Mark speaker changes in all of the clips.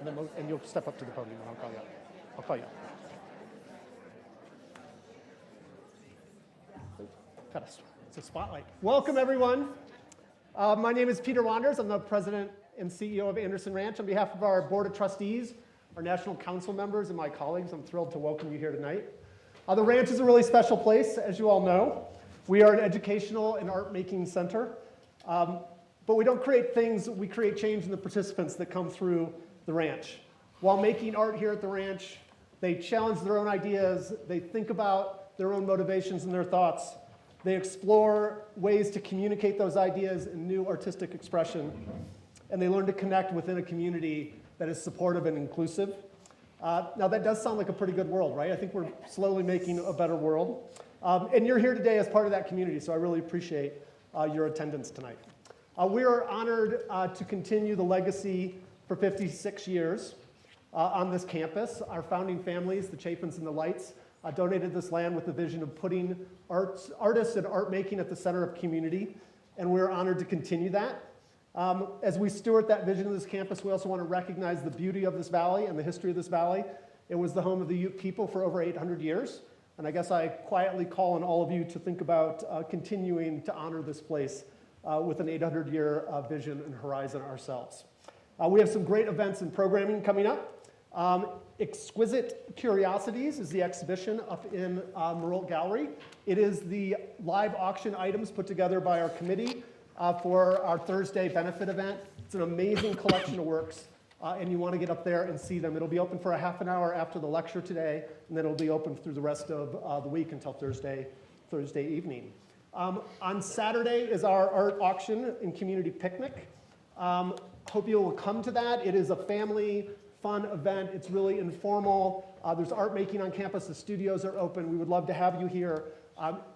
Speaker 1: and you'll step up to the podium and I'll call you up. I'll call you up. It's a spotlight. Welcome, everyone. My name is Peter Wanders. I'm the president and CEO of Anderson Ranch. On behalf of our board of trustees, our national council members, and my colleagues, I'm thrilled to welcome you here tonight. The ranch is a really special place, as you all know. We are an educational and art-making center. But we don't create things, we create change in the participants that come through the ranch. While making art here at the ranch, they challenge their own ideas, they think about their own motivations and their thoughts, they explore ways to communicate those ideas in new artistic expression, and they learn to connect within a community that is supportive and inclusive. Now that does sound like a pretty good world, right? I think we're slowly making a better world. And you're here today as part of that community, so I really appreciate your attendance tonight. We are honored to continue the legacy for 56 years on this campus. Our founding families, the Chapins and the Lights, donated this land with the vision of putting artists and art making at the center of community, and we're honored to continue that. As we steward that vision of this campus, we also want to recognize the beauty of this valley and the history of this valley. It was the home of the Ute people for over 800 years, and I guess I quietly call on all of you to think about continuing to honor this place with an 800-year vision and horizon ourselves. We have some great events and programming coming up. Exquisite Curiosities is the exhibition up in Merle Gallery. It is the live auction items put together by our committee for our Thursday benefit event. It's an amazing collection of works, and you want to get up there and see them. It'll be open for a half an hour after the lecture today, and then it'll be open through the rest of the week until Thursday evening. On Saturday is our art auction and community picnic. Hope you will come to that. It is a family fun event. It's really informal. There's art making on campus. The studios are open. We would love to have you here.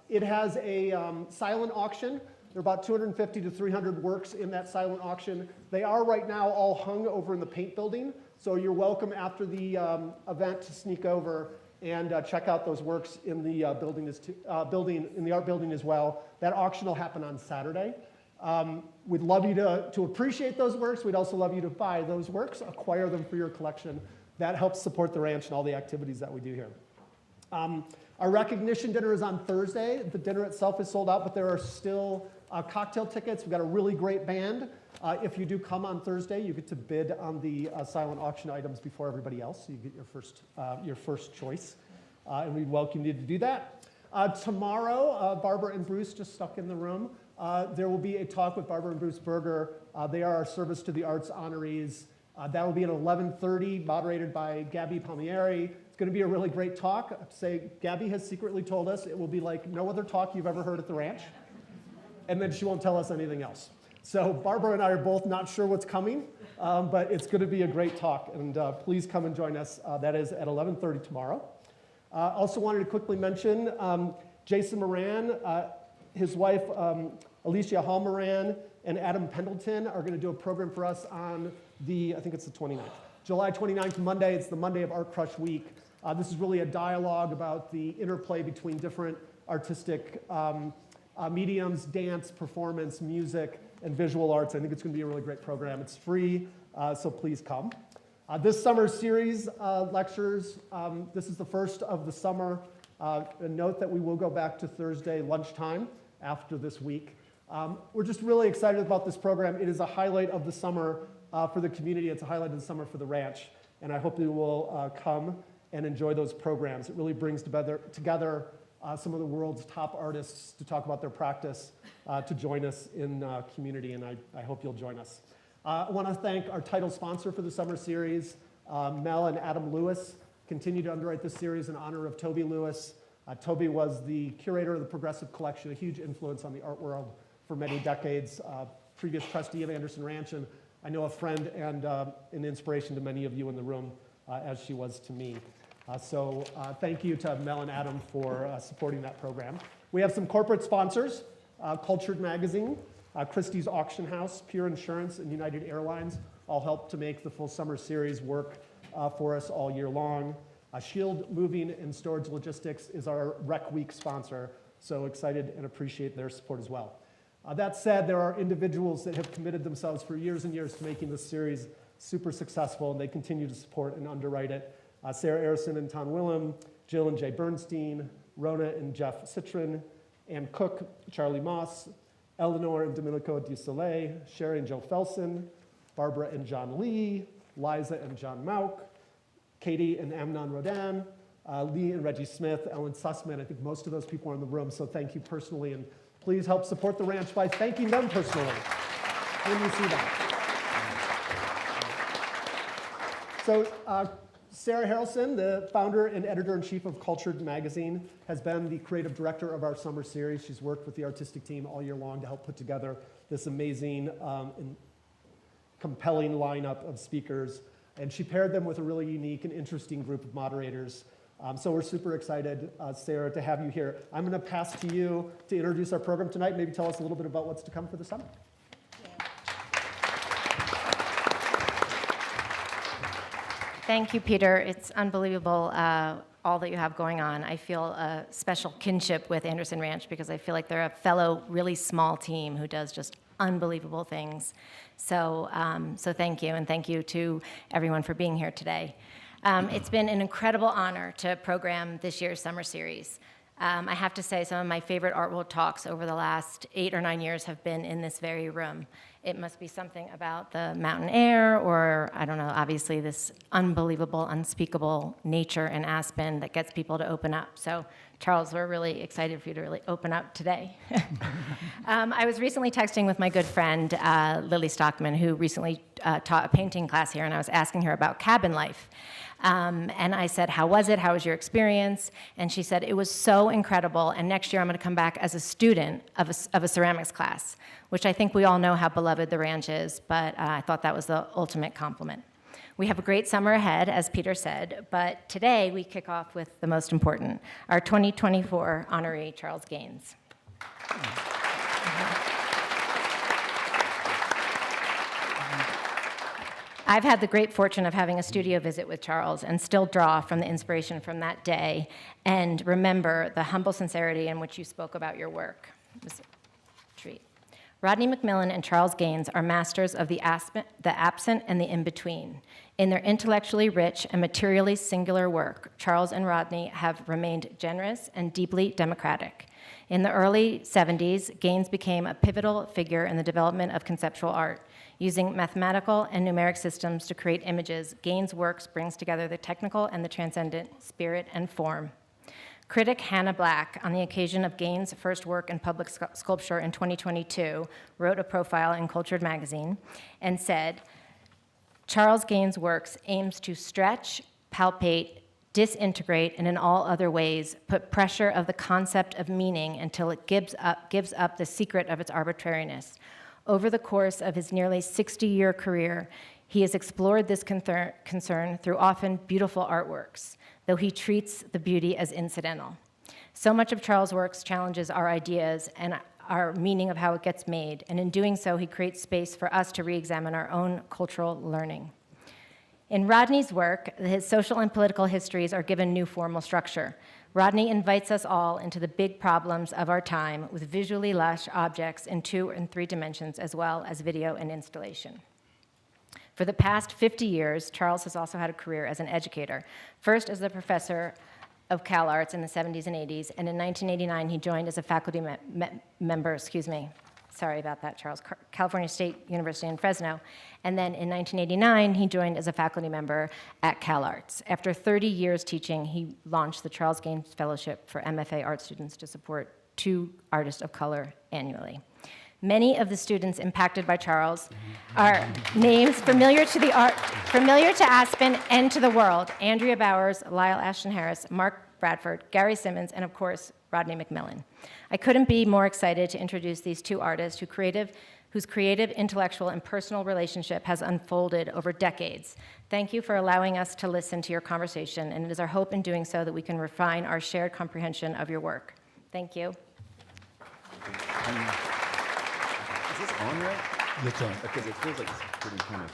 Speaker 1: It has a silent auction. There are about 250 to 300 works in that silent auction. They are right now all hung over in the paint building, so you're welcome after the event to sneak over and check out those works in the art building as well. That auction will happen on Saturday. We'd love you to appreciate those works. We'd also love you to buy those works, acquire them for your collection. That helps support the ranch and all the activities that we do here. Our recognition dinner is on Thursday. The dinner itself is sold out, but there are still cocktail tickets. We've got a really great band. If you do come on Thursday, you get to bid on the silent auction items before everybody else. So you get your first choice, and we welcome you to do that. Tomorrow, Barbara and Bruce just stuck in the room. There will be a talk with Barbara and Bruce Berger. They are our Service to the Arts honorees. That will be at 11:30, moderated by Gabby Palmieri. It's going to be a really great talk. I have to say, Gabby has secretly told us it will be like no other talk you've ever heard at the ranch, and then she won't tell us anything else. So Barbara and I are both not sure what's coming, but it's going to be a great talk, and please come and join us. That is at 11:30 tomorrow. Also wanted to quickly mention Jason Moran, his wife Alicia Hall Moran, and Adam Pendleton are going to do a program for us on I think it's the 29th. July 29th, Monday. It's the Monday of Art Crush Week. This is really a dialogue about the interplay between different artistic mediums, dance, performance, music, and visual arts. I think it's going to be a really great program. It's free, so please come. This summer series lectures, this is the first of the summer. Note that we will go back to Thursday lunchtime after this week. We're just really excited about this program. It is a highlight of the summer for the community. It's a highlight of the summer for the ranch, and I hope you will come and enjoy those programs. It really brings together some of the world's top artists to talk about their practice, to join us in community, and I hope you'll join us. I want to thank our title sponsor for the summer series, Mel and Adam Lewis. Continue to underwrite this series in honor of Toby Lewis. Toby was the curator of the Progressive Collection, a huge influence on the art world for many decades, previous trustee of Anderson Ranch, and I know a friend and an inspiration to many of you in the room, as she was to me. So thank you to Mel and Adam for supporting that program. We have some corporate sponsors, Cultured Magazine, Christie's Auction House, Pure Insurance, and United Airlines all help to make the full summer series work for us all year long. Shield Moving and Storage Logistics is our Rec Week sponsor, so excited and appreciate their support as well. That said, there are individuals that have committed themselves for years and years to making this series super successful, and they continue to support and underwrite it. Sarah Arison and Ton Willem, Jill and Jay Bernstein, Rona and Jeff Citron, Ann Cook, Charlie Moss, Eleanor and Domenico Du Soleil, Sherry and Joe Felsen, Barbara and John Lee, Liza and John Mauk, Katie and Amnon Rodan, Lee and Reggie Smith, Ellen Sussman. I think most of those people are in the room, so thank you personally, and please help support the ranch by thanking them personally when you see that. So Sarah Harrelson, the founder and editor-in-chief of Cultured Magazine, has been the creative director of our summer series. She's worked with the artistic team all year long to help put together this amazing and compelling lineup of speakers. And she paired them with a really unique and interesting group of moderators. So we're super excited, Sarah, to have you here. I'm going to pass to you to introduce our program tonight. Maybe tell us a little bit about what's to come for the summer.
Speaker 2: Thank you, Peter. It's unbelievable all that you have going on. I feel a special kinship with Anderson Ranch because I feel like they're a fellow really small team who does just unbelievable things. So, so thank you, and thank you to everyone for being here today. It's been an incredible honor to program this year's summer series. I have to say some of my favorite Art World talks over the last 8 or 9 years have been in this very room. It must be something about the mountain air or, I don't know, obviously this unbelievable, unspeakable nature in Aspen that gets people to open up. So, Charles, we're really excited for you to really open up today. I was recently texting with my good friend, Lily Stockman, who recently taught a painting class here, and I was asking her about cabin life. And I said, how was it? How was your experience? And she said, it was so incredible, and next year I'm going to come back as a student of a ceramics class, which I think we all know how beloved the ranch is, but I thought that was the ultimate compliment. We have a great summer ahead, as Peter said, but today we kick off with the most important, our 2024 honoree, Charles Gaines. I've had the great fortune of having a studio visit with Charles and still draw from the inspiration from that day and remember the humble sincerity in which you spoke about your work. It was a treat. Rodney McMillian and Charles Gaines are masters of the absent and the in-between. In their intellectually rich and materially singular work, Charles and Rodney have remained generous and deeply democratic. In the early 70s, Gaines became a pivotal figure in the development of conceptual art. Using mathematical and numeric systems to create images, Gaines' works brings together the technical and the transcendent, spirit and form. Critic Hannah Black, on the occasion of Gaines' first work in public sculpture in 2022, wrote a profile in Cultured Magazine and said, Charles Gaines' works aims to stretch, palpate, disintegrate, and in all other ways put pressure of the concept of meaning until it gives up the secret of its arbitrariness. Over the course of his nearly 60-year career, he has explored this concern through often beautiful artworks, though he treats the beauty as incidental. So much of Charles' works challenges our ideas and our meaning of how it gets made, and in doing so, he creates space for us to re-examine our own cultural learning. In Rodney's work, his social and political histories are given new formal structure. Rodney invites us all into the big problems of our time with visually lush objects in 2 and 3 dimensions, as well as video and installation. For the past 50 years, Charles has also had a career as an educator, first as the professor of Cal Arts in the 70s and 80s, and in 1989 he joined as a faculty member, sorry about that, Charles, California State University in Fresno, and then in 1989 he joined as a faculty member at Cal Arts. After 30 years teaching, he launched the Charles Gaines Fellowship for MFA art students to support 2 artists of color annually. Many of the students impacted by Charles are names familiar to Aspen and to the world: Andrea Bowers, Lyle Ashton Harris, Mark Bradford, Gary Simmons, and of course, Rodney McMillian. I couldn't be more excited to introduce these 2 artists whose creative, intellectual, and personal relationship has unfolded over decades. Thank you for allowing us to listen to your conversation, and it is our hope in doing so that we can refine our shared comprehension of your work. Thank you.
Speaker 3: Is this on right?
Speaker 4: It's on.
Speaker 3: Because it feels like it's pretty kind of...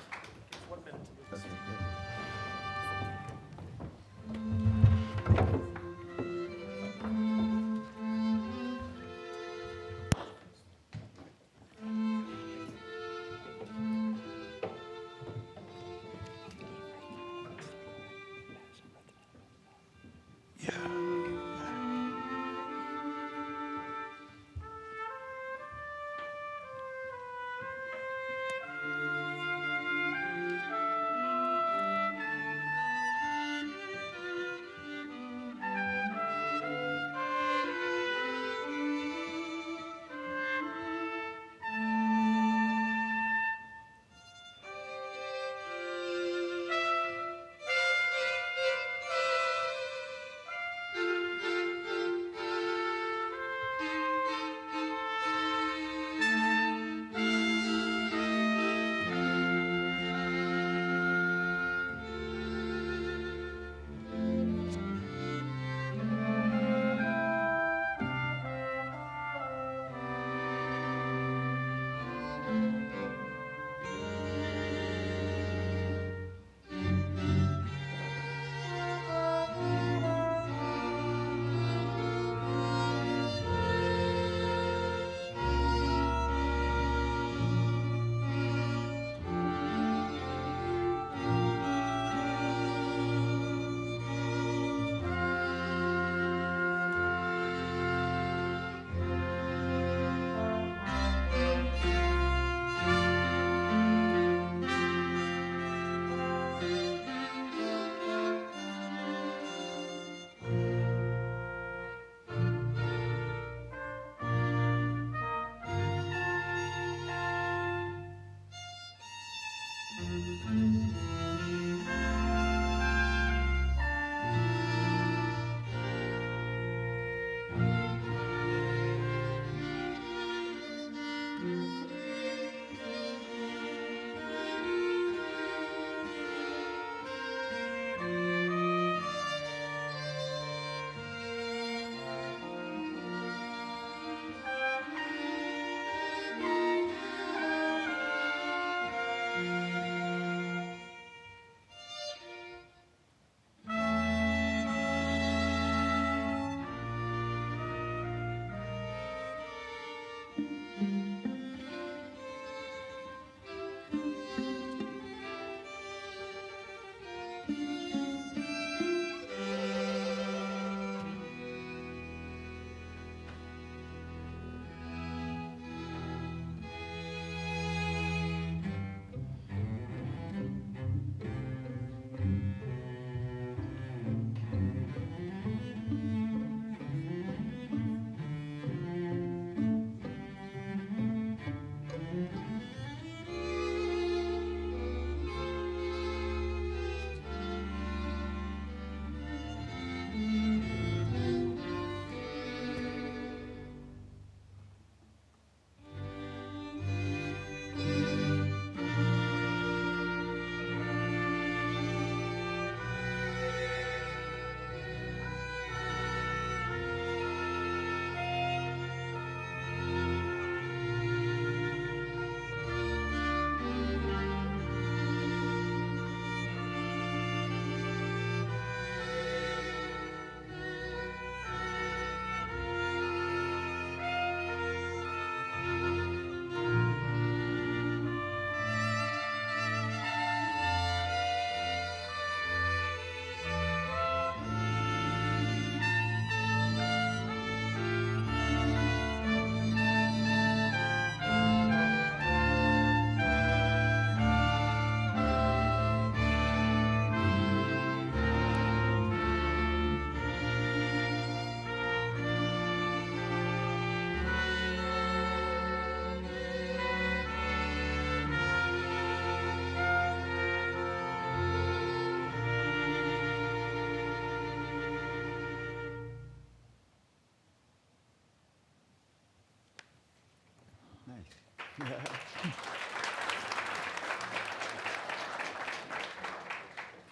Speaker 3: Nice.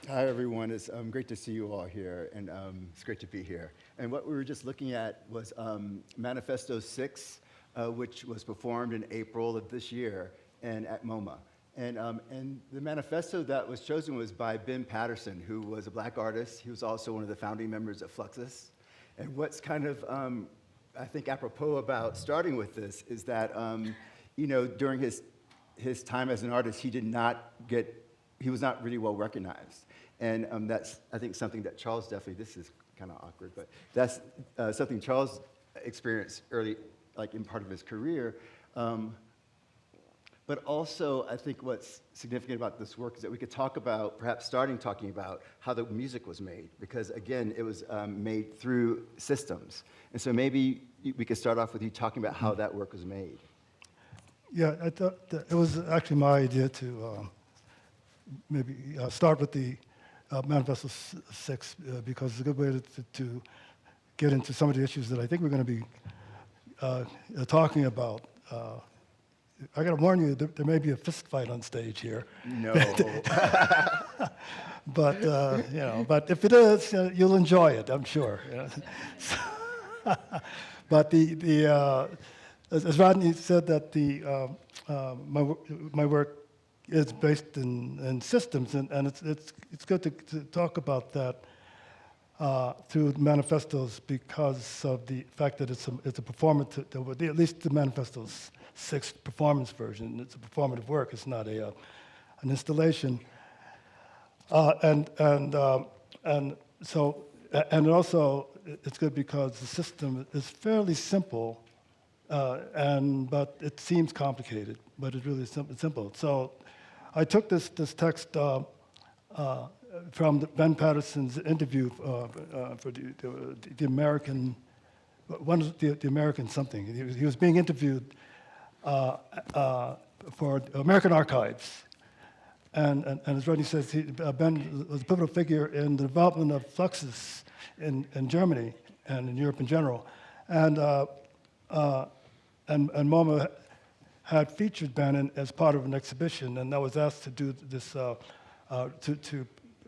Speaker 3: Hi, everyone. It's great to see you all here, and it's great to be here. And what we were just looking at was Manifesto 6, which was performed in April of this year and at MoMA. And the manifesto that was chosen was by Ben Patterson, who was a black artist. He was also one of the founding members of Fluxus. And what's kind of, I think, apropos about starting with this is that, you know, during his time as an artist, he was not really well recognized. And that's, I think, something that Charles definitely, this is kind of awkward, but that's something Charles experienced early, like in part of his career. But also, I think what's significant about this work is that we could talk about, perhaps talking about how the music was made, because again, it was made through systems. And so maybe we could start off with you talking about how that work was made.
Speaker 4: Yeah, I thought that it was actually my idea to maybe start with the Manifesto 6 because it's a good way to get into some of the issues that I think we're going to be talking about. I got to warn you, there may be a fist fight on stage here.
Speaker 3: No.
Speaker 4: But you know, but if it is, you'll enjoy it, I'm sure. But as Rodney said, that my work is based in systems, and it's good to talk about that through manifestos because of the fact that it's a performance. At least the Manifesto's 6th performance version. It's a performative work. It's not an installation. And also it's good because the system is fairly simple, but it seems complicated, but it's really simple. So I took this text from Ben Patterson's interview for the American, the American something. He was being interviewed for American Archives. And as Rodney says, Ben was a pivotal figure in the development of Fluxus in Germany and in Europe in general. And MoMA had featured Ben as part of an exhibition, and I was asked to do this, to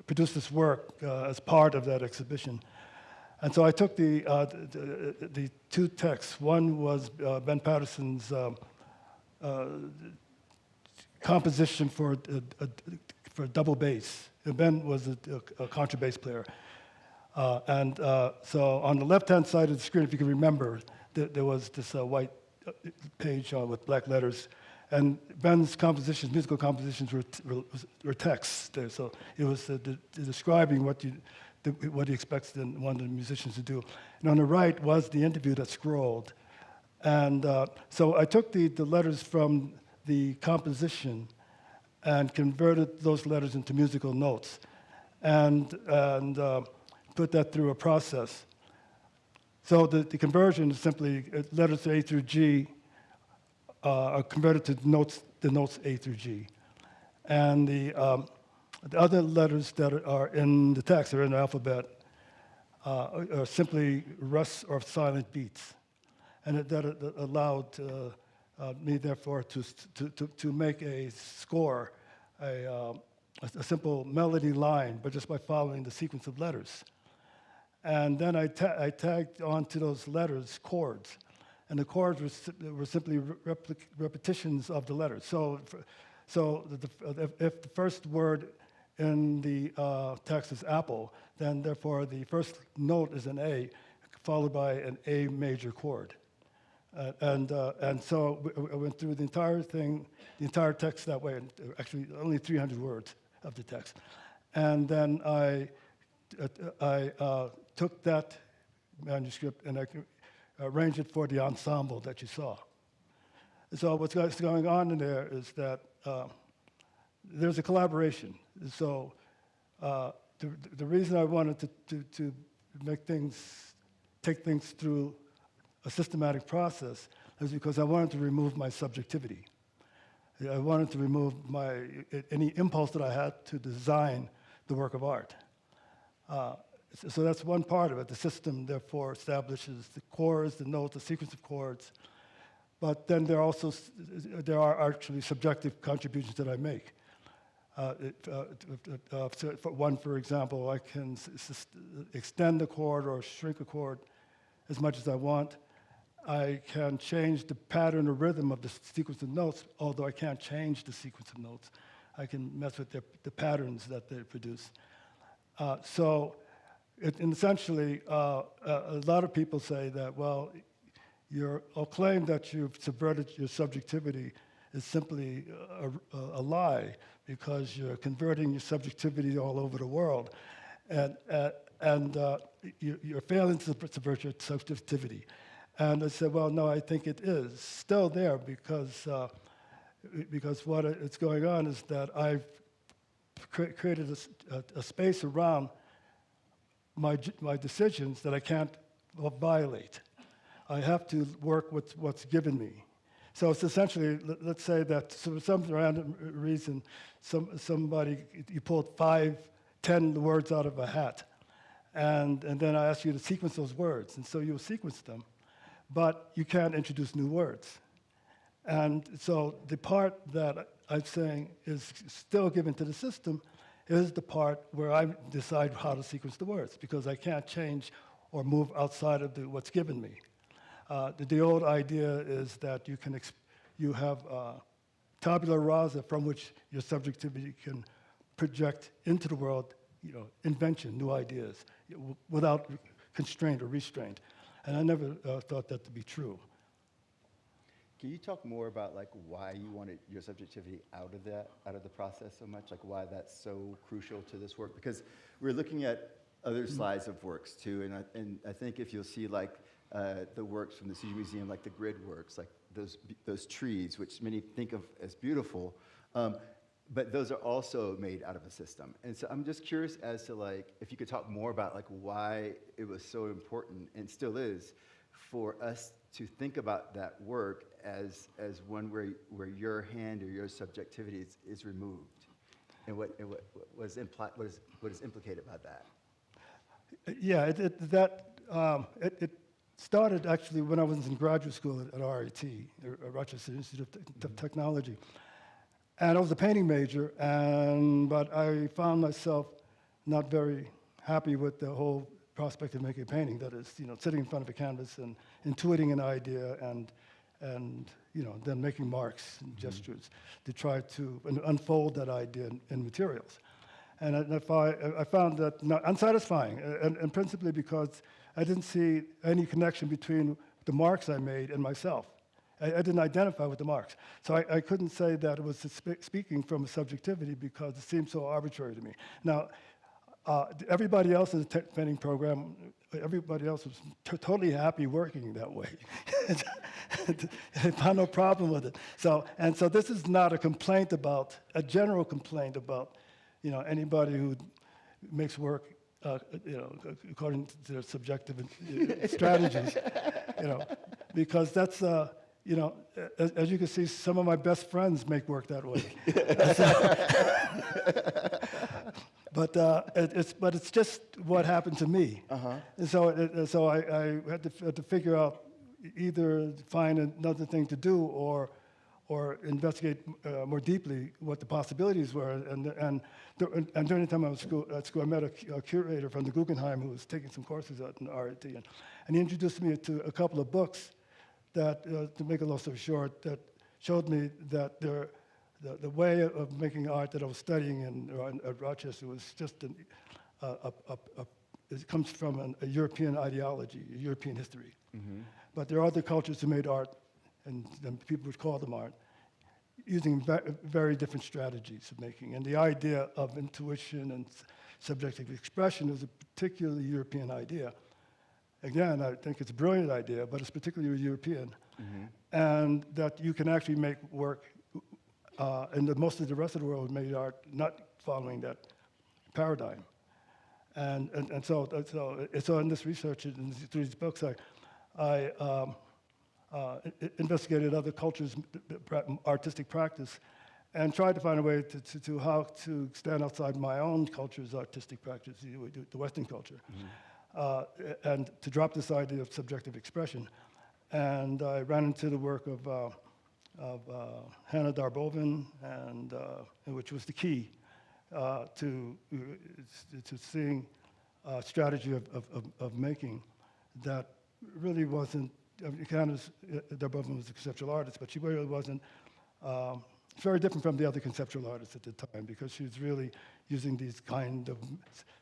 Speaker 4: produce this work as part of that exhibition. And so I took the two texts. One was Ben Patterson's composition for double bass. Ben was a contrabass player. So on the left-hand side of the screen, if you can remember, there was this white page with black letters, and Ben's compositions, musical compositions, were texts there. So it was describing what he expects one of the musicians to do. And on the right was the interview that's scrolled. And so I took the letters from the composition and converted those letters into musical notes and put that through a process. So the conversion is simply letters A through G are converted to the notes A through G. And the other letters that are in the text, or in the alphabet, are simply rests or silent beats. And that allowed me, therefore, to make a score, a simple melody line, but just by following the sequence of letters. And then I tagged onto those letters chords. And the chords were simply repetitions of the letters. So if the first word in the text is apple, then therefore the first note is an A, followed by an A major chord. And so I went through the entire thing, the entire text that way, and actually only 300 words of the text. And then I took that manuscript and I arranged it for the ensemble that you saw. So what's going on in there is that there's a collaboration. So the reason I wanted to take things through a systematic process is because I wanted to remove my subjectivity. I wanted to remove any impulse that I had to design the work of art. So that's one part of it. The system, therefore, establishes the chords, the notes, the sequence of chords. But then there are actually subjective contributions that I make. For example, I can extend a chord or shrink a chord as much as I want. I can change the pattern or rhythm of the sequence of notes, although I can't change the sequence of notes. I can mess with the patterns that they produce. And essentially, a lot of people say that, well, your claim that you've subverted your subjectivity is simply a lie, because you're converting your subjectivity all over the world, and you're failing to subvert your subjectivity. And I said, well, no, I think it is still there, because what is going on is that I've created a space around my decisions that I can't violate. I have to work with what's given me. So it's essentially, let's say that for some random reason, you pulled 5, 10 words out of a hat, and then I ask you to sequence those words, and so you'll sequence them, but you can't introduce new words. And so the part that I'm saying is still given to the system is the part where I decide how to sequence the words, because I can't change or move outside of what's given me. The old idea is that you have tabula rasa from which your subjectivity can project into the world, invention, new ideas, without constraint or restraint. And I never thought that to be true.
Speaker 3: Can you talk more about why you wanted your subjectivity out of the process so much? Why that's so crucial to this work? Because we're looking at other slides of works too, and I think if you'll see the works from the City Museum, the grid works, those trees, which many think of as beautiful, but those are also made out of a system. And so I'm just curious as to if you could talk more about why it was so important, and still is, for us to think about that work as one where your hand or your subjectivity is removed, and what is implicated by that.
Speaker 4: Yeah, it started actually when I was in graduate school at RIT, Rochester Institute of Technology. And I was a painting major, but I found myself not very happy with the whole prospect of making a painting. That is, sitting in front of a canvas and intuiting an idea and then making marks and gestures to try to unfold that idea in materials. And I found that not unsatisfying, and principally because I didn't see any connection between the marks I made and myself. I didn't identify with the marks. So I couldn't say that it was speaking from a subjectivity because it seemed so arbitrary to me. Now, everybody else in the training program, everybody else was totally happy working that way. They found no problem with it. So this is not a complaint about, a general complaint about, anybody who makes work, according to their subjective strategies, because that's, as you can see, some of my best friends make work that way. But it's just what happened to me. And so I had to figure out either find another thing to do or investigate more deeply what the possibilities were. And during the time I was at school, I met a curator from the Guggenheim who was taking some courses in RIT, and he introduced me to a couple of books that, to make a long story short, that showed me that the way of making art that I was studying at Rochester was just it comes from a European ideology, a European history. Mm-hmm. But there are other cultures who made art, and people would call them art, using very different strategies of making. And the idea of intuition and subjective expression is a particularly European idea. Again, I think it's a brilliant idea, but it's particularly European. Mm-hmm. And that you can actually make work, and that most of the rest of the world made art not following that paradigm. And so in this research, and through these books, I investigated other cultures' artistic practice and tried to find a way to how to stand outside my own culture's artistic practice, the Western culture, and to drop this idea of subjective expression. And I ran into the work of Hannah Darbovin, which was the key to seeing a strategy of making that really wasn't. Hannah Darbovin was a conceptual artist, but she really wasn't. Very different from the other conceptual artists at the time, because she was really using these kind of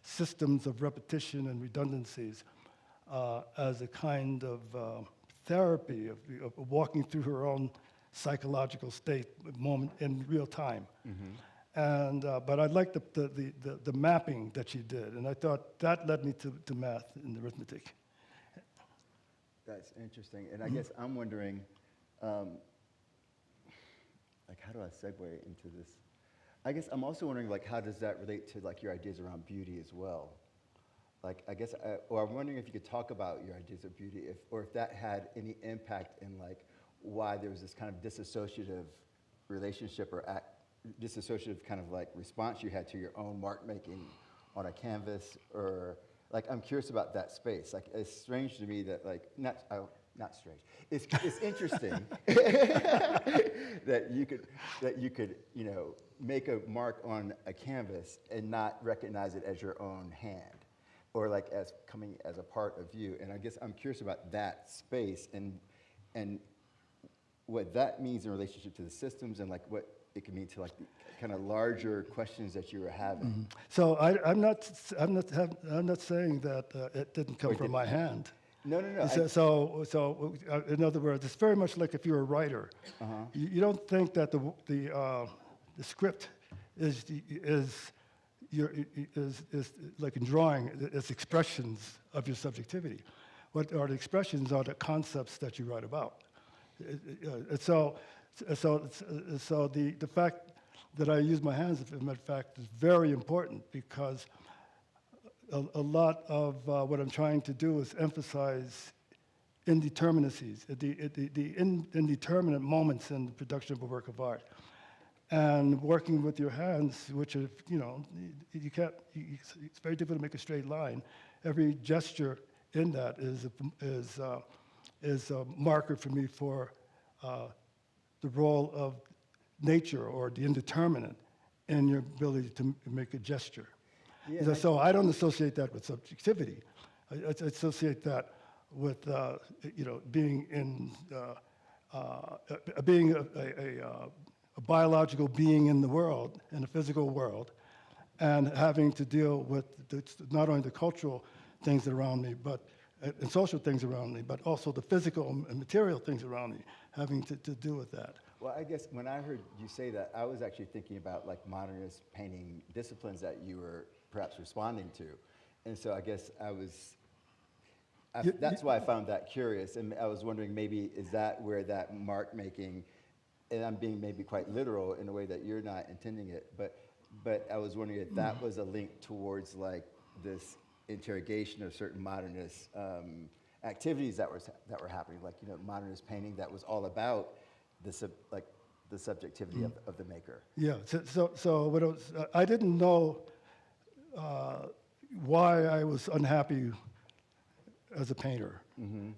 Speaker 4: systems of repetition and redundancies as a kind of therapy of walking through her own psychological state moment in real time. Mm-hmm. But I liked the mapping that she did, and I thought that led me to math and arithmetic.
Speaker 3: That's interesting, and I guess I'm wondering, how do I segue into this? I guess I'm also wondering, how does that relate to your ideas around beauty as well? Or I'm wondering if you could talk about your ideas of beauty, if that had any impact in why there was this kind of dissociative relationship or dissociative kind of response you had to your own mark making on a canvas, or I'm curious about that space. It's strange to me that not strange. It's interesting that you could make a mark on a canvas and not recognize it as your own hand, or as coming as a part of you. And I guess I'm curious about that space and what that means in relationship to the systems, and what it could mean to the kind of larger questions that you were having. Mm-hmm.
Speaker 4: So I'm not saying that it didn't come from my hand.
Speaker 3: No.
Speaker 4: So in other words, it's very much like if you're a writer. Uh-huh. You don't think that the script is like in drawing, it's expressions of your subjectivity. What are the expressions are the concepts that you write about. So the fact that I use my hands, as a matter of fact, is very important, because a lot of what I'm trying to do is emphasize indeterminacies, the indeterminate moments in the production of a work of art. And working with your hands, which are, you can't, it's very difficult to make a straight line. Every gesture in that is a marker for me for the role of nature, or the indeterminate, in your ability to make a gesture. Yeah, so I don't associate that with subjectivity. I associate that with being a biological being in the world, in a physical world, and having to deal with not only the cultural things around me, but and social things around me, but also the physical and material things around me having to do with that.
Speaker 3: Well, I guess when I heard you say that, I was actually thinking about like modernist painting disciplines that you were perhaps responding to. And so I guess that's why I found that curious. And I was wondering maybe is that where that mark making, and I'm being maybe quite literal in a way that you're not intending it, but I was wondering if that was a link towards like this interrogation of certain modernist activities that were happening, like modernist painting that was all about the subjectivity of the maker.
Speaker 4: Yeah. So what it was, I didn't know why I was unhappy as a painter. And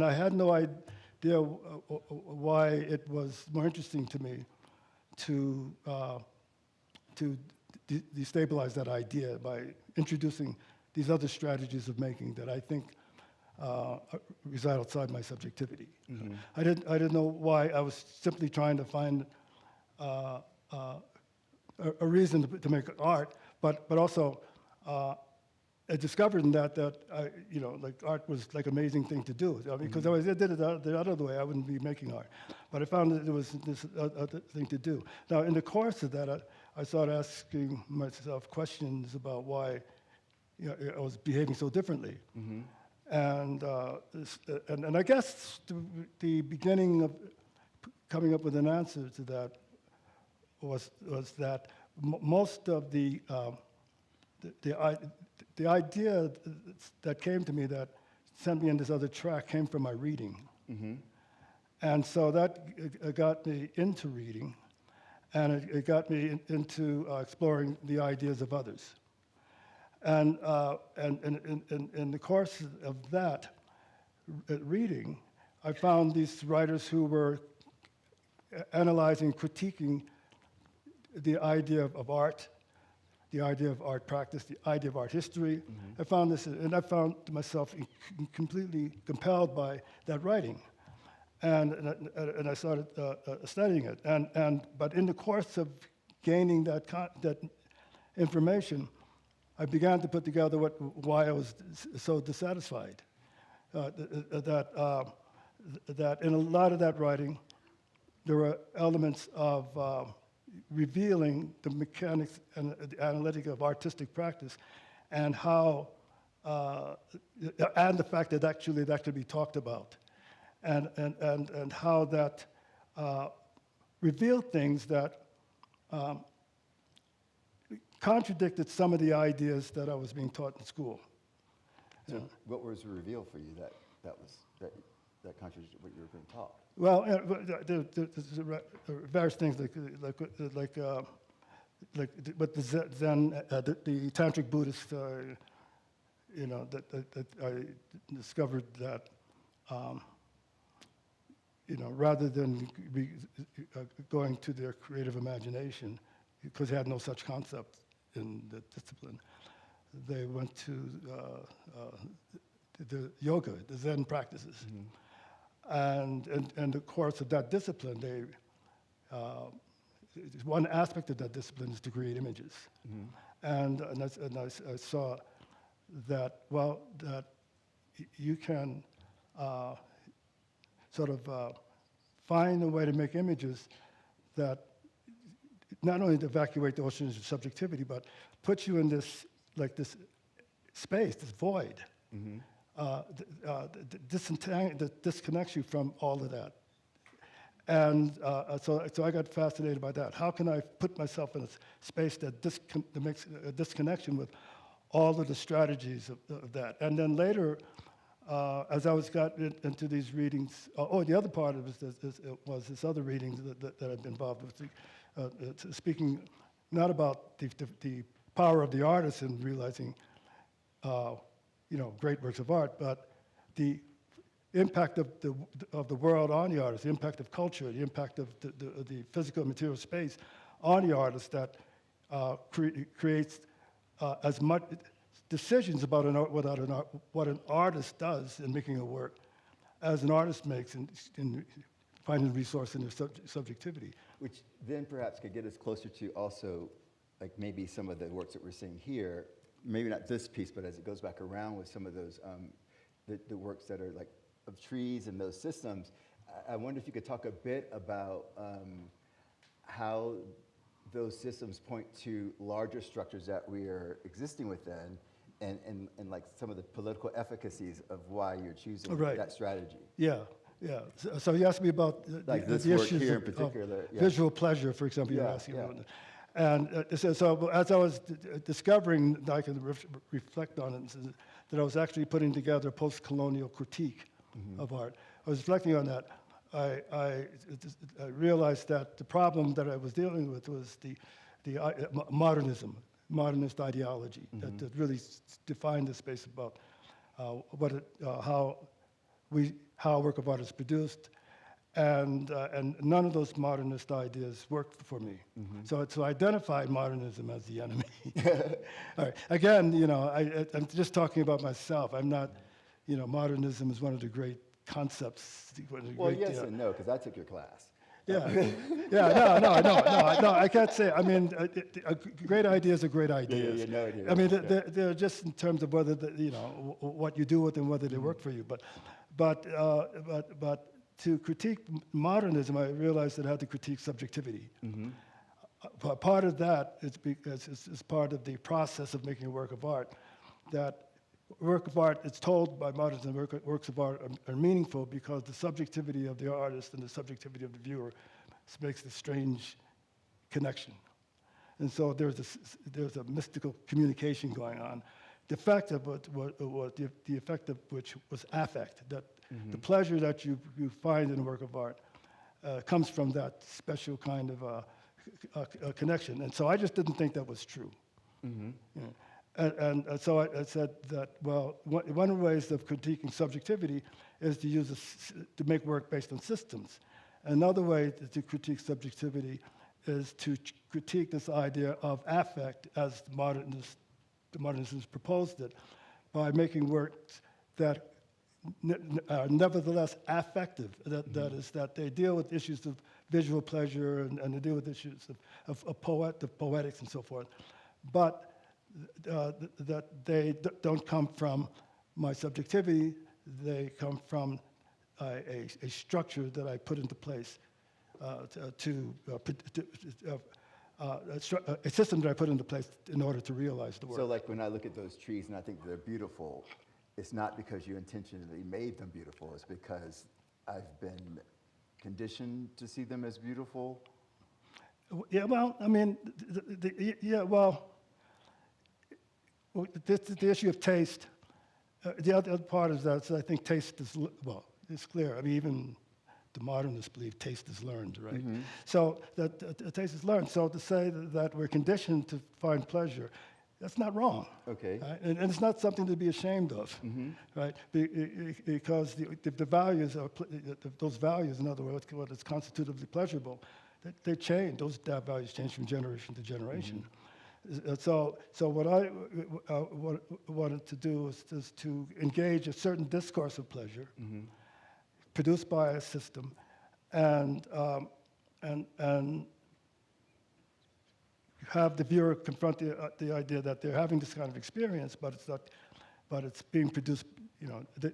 Speaker 4: I had no idea why it was more interesting to me to destabilize that idea by introducing these other strategies of making that I think reside outside my subjectivity. I didn't know why. I was simply trying to find a reason to make art, but also I discovered in that like art was like an amazing thing to do. I mean, because if I did it the other way, I wouldn't be making art. But I found that there was this other thing to do. Now, in the course of that, I started asking myself questions about why I was behaving so differently. And I guess the beginning of coming up with an answer to that was that most of the idea that came to me that sent me in this other track came from my reading. And so that got me into reading, and it got me into exploring the ideas of others. And in the course of that reading, I found these writers who were analyzing, critiquing the idea of art, the idea of art practice, the idea of art history. I found this, and I found myself completely compelled by that writing. And I started studying it. But in the course of gaining that information, I began to put together why I was so dissatisfied. That in a lot of that writing, there were elements of revealing the mechanics and the analytic of artistic practice, and how, and the fact that actually that could be talked about, and how that revealed things that contradicted some of the ideas that I was being taught in school.
Speaker 3: So what was revealed for you that contradicted what you were being taught?
Speaker 4: Well, there's various things like with the Zen, the Tantric Buddhist, that I discovered that, rather than going to their creative imagination, because they had no such concept in the discipline, they went to the yoga, the Zen practices. And in the course of that discipline, one aspect of that discipline is to create images. And I saw that, that you can sort of find a way to make images that not only evacuate the oceans of subjectivity, but put you in this space, this void. That disconnects you from all of that. And so I got fascinated by that. How can I put myself in a space that makes a disconnection with all of the strategies of that? And then later, as I got into these readings, the other part of it was this other readings that I've been involved with, speaking not about the power of the artist in realizing great works of art, but the impact of the world on the artist, the impact of culture, the impact of the physical and material space on the artist that creates as much decisions about what an artist does in making a work as an artist makes in finding resource in their subjectivity.
Speaker 3: Which then perhaps could get us closer to also, like maybe some of the works that we're seeing here maybe not this piece, but as it goes back around with some of those, the works that are like of trees and those systems, I wonder if you could talk a bit about how those systems point to larger structures that we are existing within, and like some of the political efficacies of why you're choosing
Speaker 4: Right.
Speaker 3: that strategy.
Speaker 4: Yeah, yeah. So you asked me about
Speaker 3: Like
Speaker 4: the
Speaker 3: this work
Speaker 4: issues
Speaker 3: here in
Speaker 4: of
Speaker 3: particular, yeah.
Speaker 4: visual pleasure, for example, you're
Speaker 3: Yeah,
Speaker 4: asking
Speaker 3: yeah.
Speaker 4: about. And so as I was discovering, I can reflect on it, that I was actually putting together a post-colonial critique of art. I was reflecting on that. I realized that the problem that I was dealing with was the modernist ideology that really defined the space about how a work of art is produced, and none of those modernist ideas worked for me. So I identified modernism as the enemy. All right. Again, I'm just talking about myself. I'm not, modernism is one of the great concepts.
Speaker 3: Well, yes and no, because I took your class.
Speaker 4: Yeah, yeah, no, I can't say. I mean, great ideas are great ideas.
Speaker 3: Yeah, no, it
Speaker 4: I mean,
Speaker 3: is,
Speaker 4: they're just in terms of whether, what you do with them, whether they work for you. But to critique modernism, I realized that I had to critique subjectivity. Part of that is because it's part of the process of making a work of art. That work of art, it's told by modernism, works of art are meaningful because the subjectivity of the artist and the subjectivity of the viewer makes this strange connection. And so there's a mystical communication going on. The effect of the effect of which was affect, that the pleasure that you find in a work of art comes from that special kind of a connection. And so I just didn't think that was true. And so I said that, well, one of the ways of critiquing subjectivity is to to make work based on systems. Another way to critique subjectivity is to critique this idea of affect as the modernists proposed it, by making works that are nevertheless affective. That is, that they deal with issues of visual pleasure and they deal with issues of poetics and so forth, but that they don't come from my subjectivity. They come from a structure that I put into place a system that I put into place in order to realize the work.
Speaker 3: So like when I look at those trees and I think they're beautiful, it's not because you intentionally made them beautiful, it's because I've been conditioned to see them as beautiful?
Speaker 4: Yeah, well, I mean, the issue of taste. The other part is that I think taste is, it's clear. I mean, even the modernists believe taste is learned, right? So that taste is learned. So to say that we're conditioned to find pleasure, that's not wrong.
Speaker 3: Okay.
Speaker 4: Right? And it's not something to be ashamed of, right? Because the values, those values, in other words, what is constitutively pleasurable, they change. Those values change from generation to generation. So what I wanted to do is to engage a certain discourse of pleasure, produced by a system, and have the viewer confront the idea that they're having this kind of experience, but it's not. But it's being produced.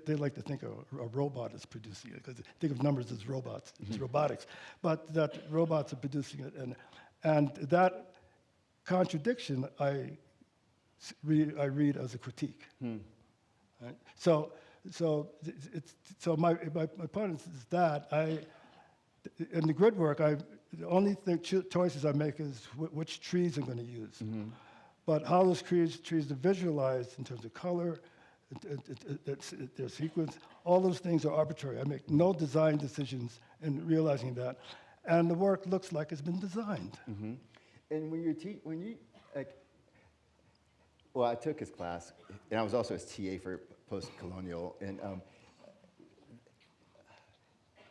Speaker 4: They like to think a robot is producing it, because they think of numbers as robots. It's robotics, but that robots are producing it, and that contradiction I read as a critique. Right? So my point is that in the grid work, the only choices I make is which trees I'm going to use. But how those trees are visualized in terms of color, their sequence, all those things are arbitrary. I make no design decisions in realizing that, and the work looks like it's been designed.
Speaker 3: And when you well, I took his class, and I was also his TA for post-colonial, and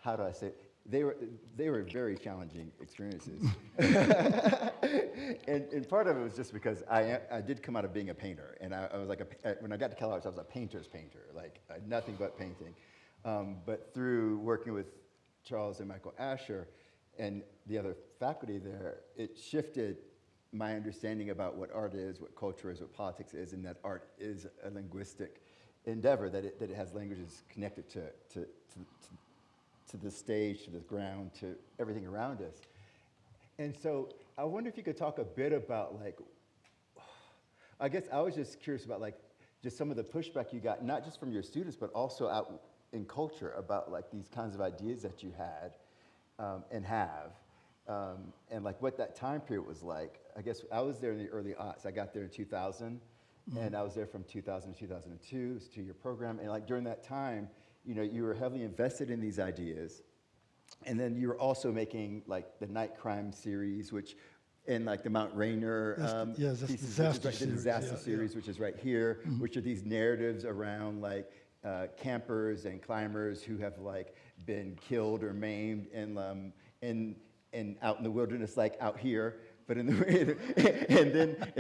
Speaker 3: how do I say it? They were very challenging experiences, and part of it was just because I did come out of being a painter, and I was like when I got to CalArts, I was a painter's painter, like nothing but painting. But through working with Charles and Michael Asher and the other faculty there, it shifted my understanding about what art is, what culture is, what politics is, and that art is a linguistic endeavor, that it has languages connected to the stage, to the ground, to everything around us. And so I wonder if you could talk a bit about, like, I guess I was just curious about, like, just some of the pushback you got, not just from your students, but also out in culture about, like, these kinds of ideas that you had and have, and, like, what that time period was like. I guess I was there in the early aughts. I got there in 2000, and I was there from 2000 to 2002. It was a 2-year program. And, like, during that time, you know, you were heavily invested in these ideas. And then you were also making, like, the Night Crime series, which, and, like, the Mount Rainier
Speaker 4: that's
Speaker 3: pieces,
Speaker 4: disaster
Speaker 3: which is, right, the disaster series, which is right here, which are these narratives around, like, campers and climbers who have, like, been killed or maimed and out in the wilderness, like out here. But in the and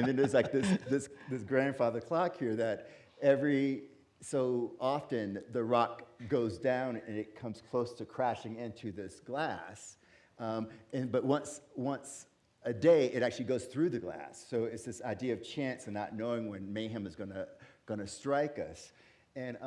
Speaker 3: then there's, like, this grandfather clock here that every so often the rock goes down and it comes close to crashing into this glass. But once a day, it actually goes through the glass. So it's this idea of chance and not knowing when mayhem is gonna strike us. And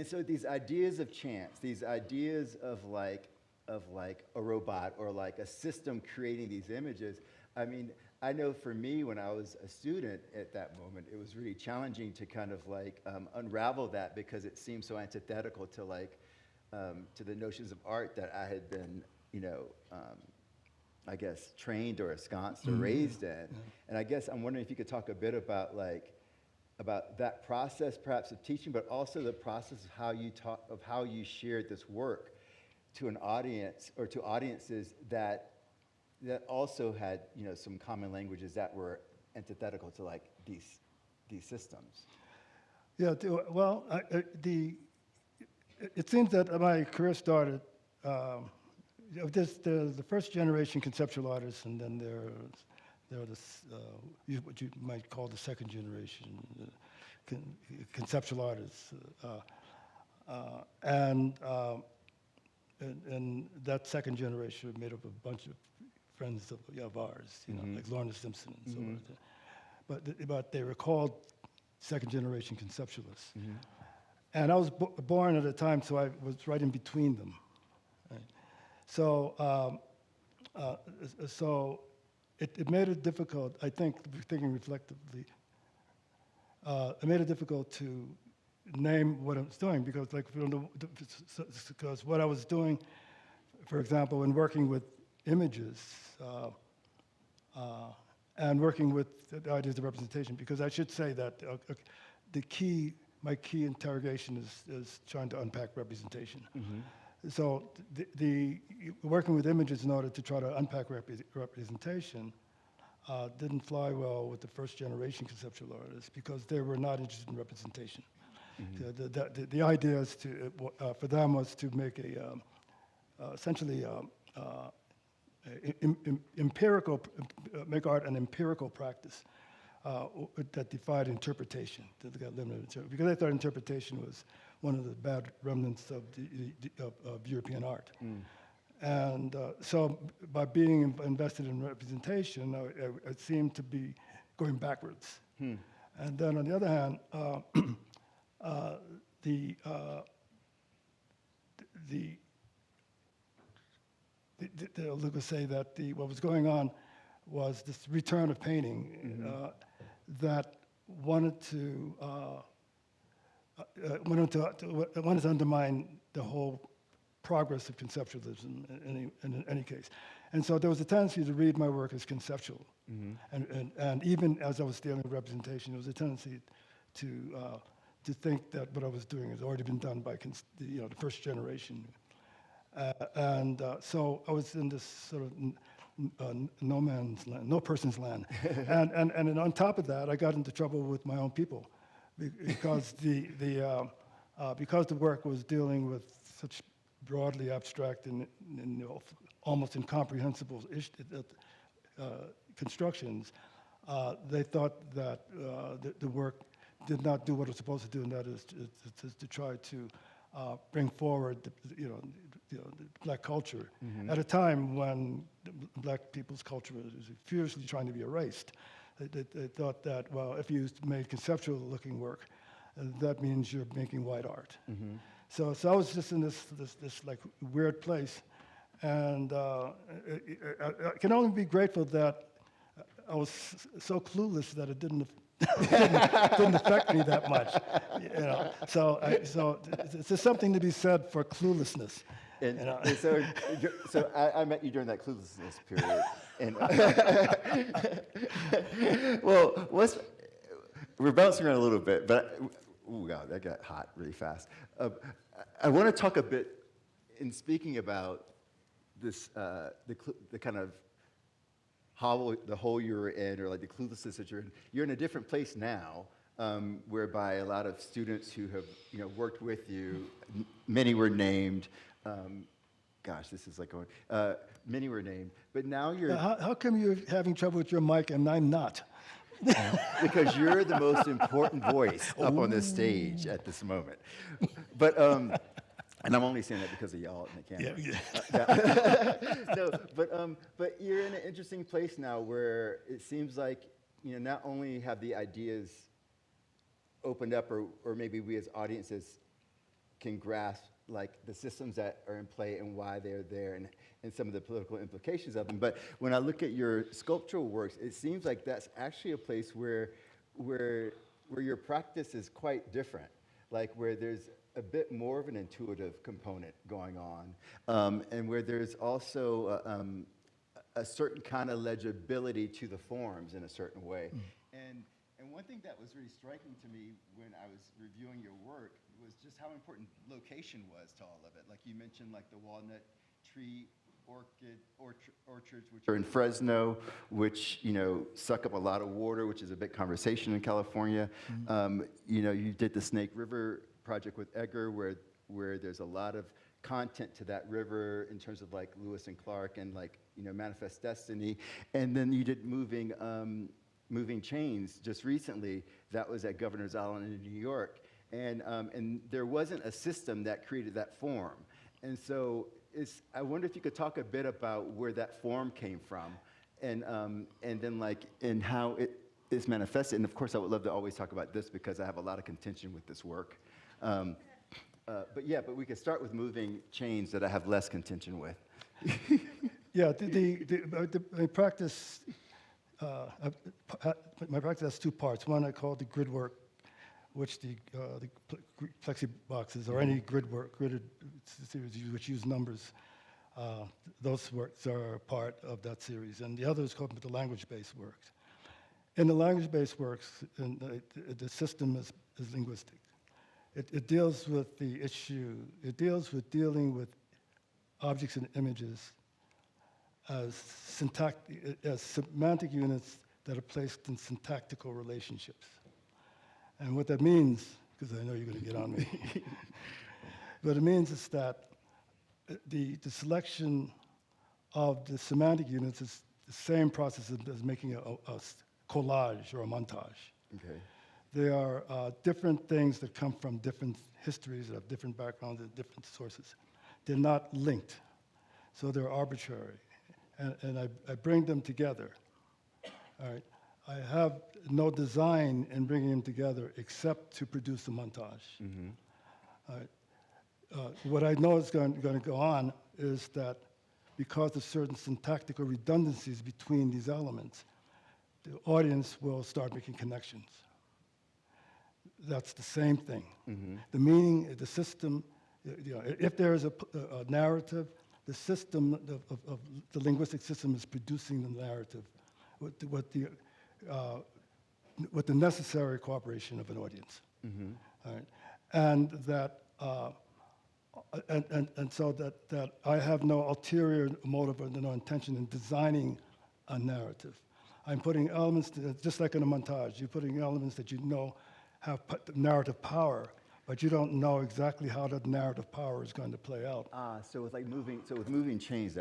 Speaker 3: so these ideas of chance, these ideas of like a robot or like a system creating these images, I mean, I know for me, when I was a student at that moment, it was really challenging to kind of like unravel that, because it seemed so antithetical to like to the notions of art that I had been, you know, I guess trained or ensconced or raised in. And I guess I'm wondering if you could talk a bit about about that process, perhaps of teaching, but also the process of how you shared this work to an audience or to audiences that also had, you know, some common languages that were antithetical to like these systems.
Speaker 4: Yeah, well, it seems that my career started, there's the first generation conceptual artists, and then there are what you might call the second generation conceptual artists. And that second generation made up a bunch of friends of ours, you know, like Lorna Simpson and so on. But they were called second generation conceptualists. And I was born at a time, so I was right in between them. Right? So, so it made it difficult, I think, thinking reflectively, it made it difficult to name what I was doing, because like, because what I was doing, for example, in working with images and working with the ideas of representation, because I should say that my key interrogation is trying to unpack representation. So the working with images in order to try to unpack representation didn't fly well with the first generation conceptual artists, because they were not interested in representation. The idea is for them was to make essentially empirical, make art an empirical practice that defied interpretation, that got limited, because they thought interpretation was one of the bad remnants of European art. And so by being invested in representation, I seemed to be going backwards. And then on the other hand, Luca say that what was going on was this return of painting that wanted to undermine the whole progress of conceptualism in any case. And so there was a tendency to read my work as conceptual. And even as I was dealing with representation, there was a tendency to think that what I was doing has already been done by the first generation. So I was in this sort of no man's land, no person's land. and then on top of that, I got into trouble with my own people, because because the work was dealing with such broadly abstract and almost incomprehensible constructions. They thought that the work did not do what it was supposed to do, and that is to try to bring forward the black culture at a time when the black people's culture was furiously trying to be erased. They thought that, well, if you made conceptual-looking work, that means you're making white art. So I was just in this like weird place, and I can only be grateful that I was so clueless that it didn't affect me that much. You know? So there's something to be said for cluelessness.
Speaker 3: And,
Speaker 4: you know?
Speaker 3: and so I met you during that cluelessness period. And well, we're bouncing around a little bit, but oh god, that got hot really fast. I want to talk a bit in speaking about this, the kind of the hole you're in, or like the cluelessness that you're in. You're in a different place now, whereby a lot of students who have worked with you, many were named. Gosh, this is like going. Many were named, but now you're.
Speaker 4: How come you're having trouble with your mic and I'm not?
Speaker 3: Because you're the most important voice up on this stage at this moment. But and I'm only saying that because of y'all in the camera. No, but you're in an interesting place now where it seems like not only have the ideas opened up, or maybe we as audiences can grasp like the systems that are in play and why they're there, and some of the political implications of them. But when I look at your sculptural works, it seems like that's actually a place where your practice is quite different, like where there's a bit more of an intuitive component going on, and where there's also a certain kind of legibility to the forms in a certain way. And one thing that was really striking to me when I was reviewing your work was just how important location was to all of it. Like you mentioned, like the walnut tree orchards, which are in Fresno, which suck up a lot of water, which is a big conversation in California. You did the Snake River project with Edgar, where there's a lot of content to that river in terms of like Lewis and Clark and like Manifest Destiny. And then you did Moving Chains just recently. That was at Governor's Island in New York. And there wasn't a system that created that form. And so I wonder if you could talk a bit about where that form came from, and then like, and how it is manifested. And of course, I would love to always talk about this because I have a lot of contention with this work. But we could start with Moving Chains that I have less contention with.
Speaker 4: Yeah, my practice has two parts. One I call the grid work, which the plexi boxes or any gridded series which use numbers, those works are part of that series. And the other is called the language-based works. In the language-based works, the system is linguistic. It deals with the issue. It deals with dealing with objects and images as semantic units that are placed in syntactical relationships. And what that means, because I know you're going to get on me, what it means is that the selection of the semantic units is the same process as making a collage or a montage.
Speaker 3: Okay.
Speaker 4: They are different things that come from different histories, that have different backgrounds, and different sources. They're not linked, so they're arbitrary. And I bring them together. All right. I have no design in bringing them together except to produce a montage.
Speaker 3: Mm-hmm.
Speaker 4: All right. What I know is going to go on is that because of certain syntactical redundancies between these elements, the audience will start making connections. That's the same thing.
Speaker 3: Mm-hmm.
Speaker 4: The meaning, the system, if there is a narrative, the system of the linguistic system is producing the narrative with the necessary cooperation of an audience.
Speaker 3: Mm-hmm.
Speaker 4: All right? And that so that I have no ulterior motive or no intention in designing a narrative. I'm putting elements, just like in a montage, you're putting elements that you know have narrative power, but you don't know exactly how that narrative power is going to play out.
Speaker 3: So with Moving Chains,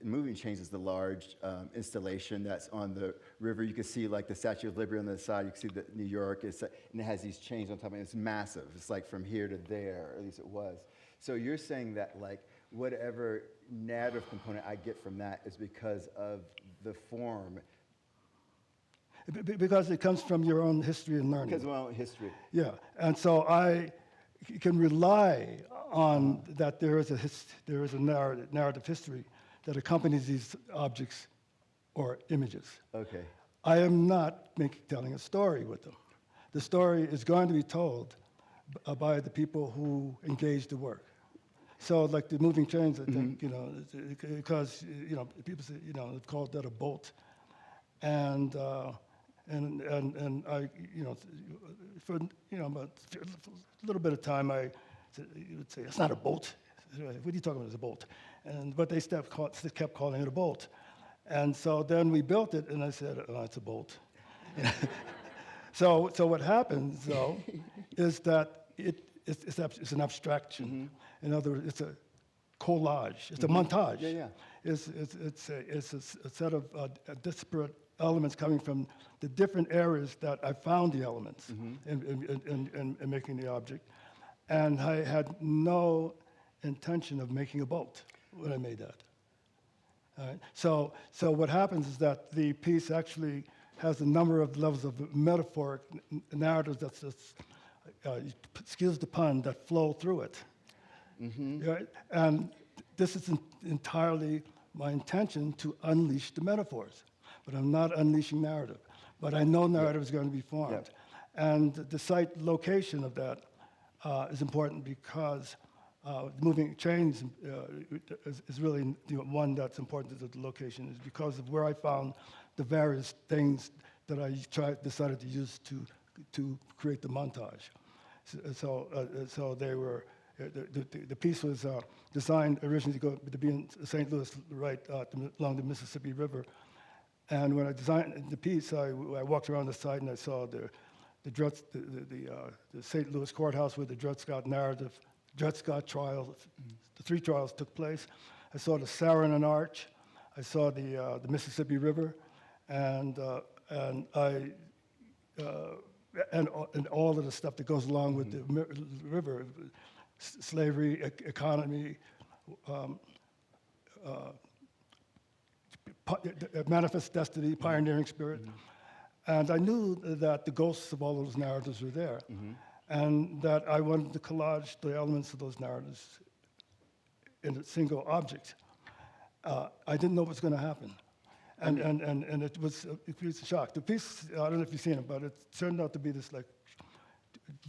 Speaker 3: Moving Chains is the large installation that's on the river. You can see like the Statue of Liberty on the side. You can see the New York, and it has these chains on top of it. It's massive. It's like from here to there, or at least it was. So you're saying that like whatever narrative component I get from that is because of the form,
Speaker 4: Because it comes from your own history and learning.
Speaker 3: because of my own history.
Speaker 4: Yeah, and so I can rely on that there is a narrative history that accompanies these objects or images.
Speaker 3: Okay.
Speaker 4: I am not telling a story with them. The story is going to be told by the people who engage the work. So like the moving trains, I think, because, people say, they've called that a bolt. And I, for, about a little bit of time, you would say, it's not a bolt. What are you talking about, it's a bolt? But they kept calling it a bolt. And so then we built it, and I said, oh, it's a bolt. So what happens, though, is that it's an abstraction. In other words, it's a collage. It's a montage.
Speaker 3: Yeah, yeah.
Speaker 4: It's a set of disparate elements coming from the different areas that I found the elements in making the object. And I had no intention of making a bolt when I made that. All right. So what happens is that the piece actually has a number of levels of metaphoric narratives that's excuse the pun, that flow through it. Right? And this is entirely my intention to unleash the metaphors. But I'm not unleashing narrative. But I know narrative is going to be formed. And the site location of that is important because moving trains is really one that's important to the location, is because of where I found the various things that I decided to use to create the montage. So they were, the piece was designed originally to be in St. Louis, right along the Mississippi River. And when I designed the piece, I walked around the site and I saw the St. Louis courthouse where the Dred Scott trial, the 3 trials took place. I saw the Saarinen Arch. I saw the Mississippi River, and all of the stuff that goes along with the river, slavery, economy, manifest destiny, pioneering spirit. And I knew that the ghosts of all those narratives were there, and that I wanted to collage the elements of those narratives in a single object. I didn't know what was going to happen. And it was a shock. The piece, I don't know if you've seen it, but it turned out to be this like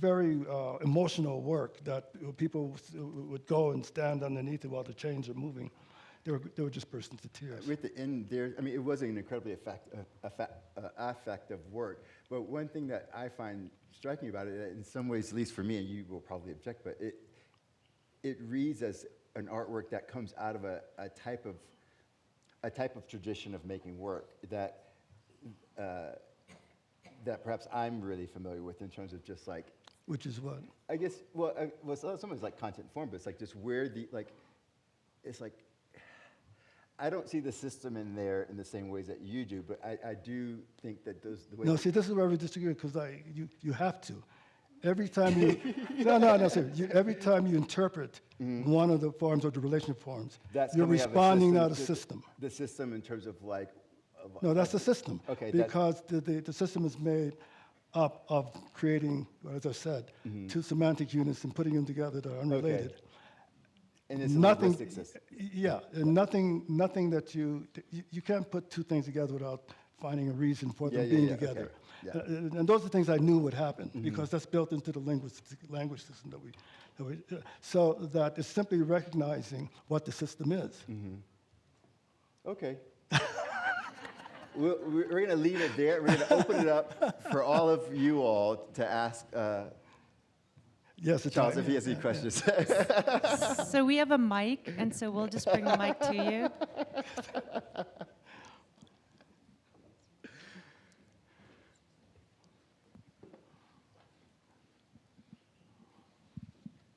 Speaker 4: very emotional work that people would go and stand underneath it while the chains are moving. They were just burst into tears.
Speaker 3: With the end there, I mean, it was an incredibly effective work. But one thing that I find striking about it, in some ways, at least for me, and you will probably object, but it reads as an artwork that comes out of a type of tradition of making work that perhaps I'm really familiar with in terms of just like.
Speaker 4: Which is what?
Speaker 3: I guess, some is like content form, but it's like just where it's like, I don't see the system in there in the same ways that you do, but I do think that the way.
Speaker 4: No, see, this is where we disagree, because you have to. Every time you, no, sir. Every time you interpret one of the forms or the relationship forms, you're responding out a system.
Speaker 3: The system in terms of like.
Speaker 4: No, that's the system.
Speaker 3: Okay.
Speaker 4: Because the system is made up of creating, as I said, 2 semantic units and putting them together that are unrelated.
Speaker 3: Okay. And it's a linguistic system.
Speaker 4: Yeah, and nothing that you can't put 2 things together without finding a reason for them being together.
Speaker 3: Okay. Yeah.
Speaker 4: And those are things I knew would happen because that's built into the language system that we so that it's simply recognizing what the system is.
Speaker 3: Okay. We're going to leave it there. We're going to open it up for all of you all to ask
Speaker 4: Yes,
Speaker 3: Charles if he has any questions.
Speaker 5: So we have a mic, and so we'll just bring the mic to you.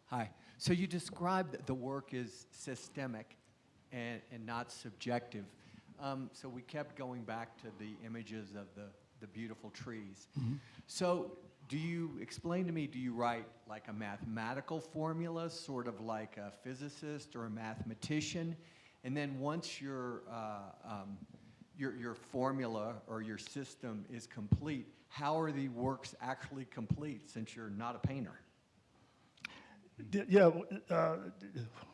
Speaker 6: Hi. So you described that the work is systemic and not subjective. So we kept going back to the images of the beautiful trees. So do you, explain to me, do you write like a mathematical formula, sort of like a physicist or a mathematician? And then once your formula or your system is complete, how are the works actually complete since you're not a painter?
Speaker 4: Yeah,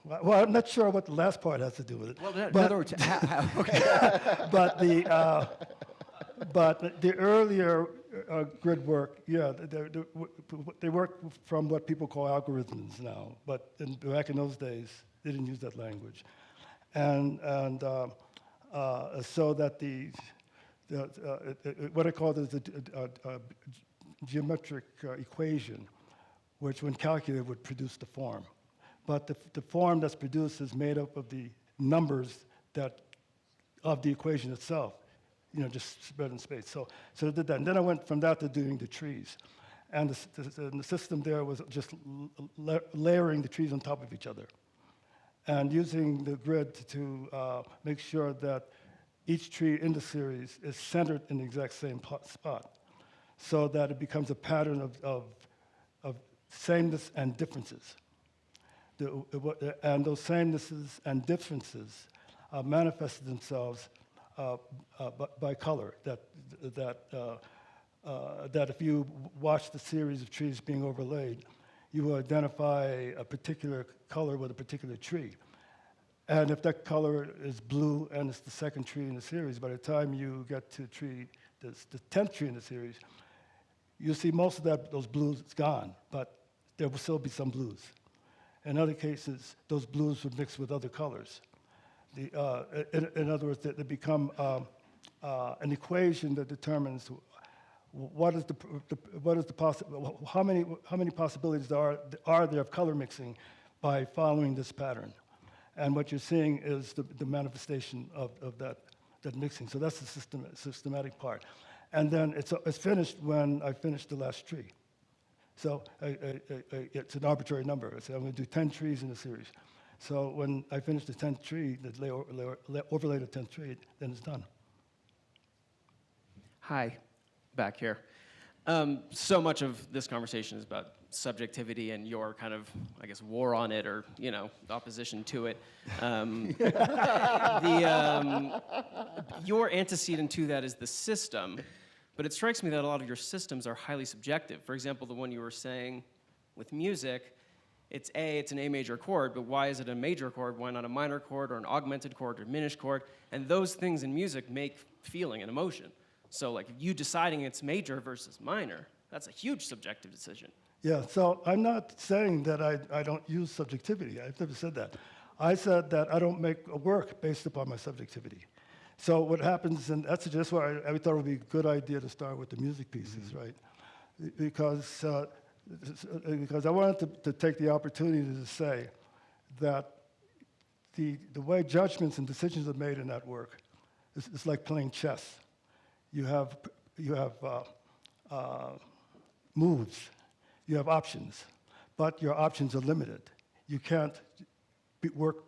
Speaker 4: well, I'm not sure what the last part has to do with it.
Speaker 6: Well, in
Speaker 4: but,
Speaker 6: other words, okay.
Speaker 4: but the earlier grid work, yeah, they work from what people call algorithms now, but back in those days, they didn't use that language. And so that what I call is a geometric equation, which when calculated would produce the form. But the form that's produced is made up of the numbers of the equation itself, just spread in space. So I did that. And then I went from that to doing the trees. And the system there was just layering the trees on top of each other and using the grid to make sure that each tree in the series is centered in the exact same spot so that it becomes a pattern of sameness and differences. And those samenesses and differences manifested themselves by color. That if you watch the series of trees being overlaid, you will identify a particular color with a particular tree. And if that color is blue and it's the second tree in the series, by the time you get to the 10th tree in the series, you'll see most of those blues is gone, but there will still be some blues. In other cases, those blues would mix with other colors. In other words, they become an equation that determines how many possibilities are there of color mixing by following this pattern. And what you're seeing is the manifestation of that mixing. So that's the systematic part. And then it's finished when I finish the last tree. So it's an arbitrary number. So I'm going to do 10 trees in a series. So when I finish the 10th tree, overlay the 10th tree, then it's done.
Speaker 7: Hi, back here. So much of this conversation is about subjectivity and your kind of, I guess, war on it or, opposition to it. Your antecedent to that is the system, but it strikes me that a lot of your systems are highly subjective. For example, the one you were saying with music, it's an A major chord, but why is it a major chord? Why not a minor chord or an augmented chord or diminished chord? And those things in music make feeling and emotion. So like you deciding it's major versus minor, that's a huge subjective decision.
Speaker 4: Yeah, so I'm not saying that I don't use subjectivity. I've never said that. I said that I don't make a work based upon my subjectivity. So what happens, and that's just why I thought it would be a good idea to start with the music pieces, right? Because I wanted to take the opportunity to say that the way judgments and decisions are made in that work is like playing chess. You have moves, you have options, but your options are limited. You can't work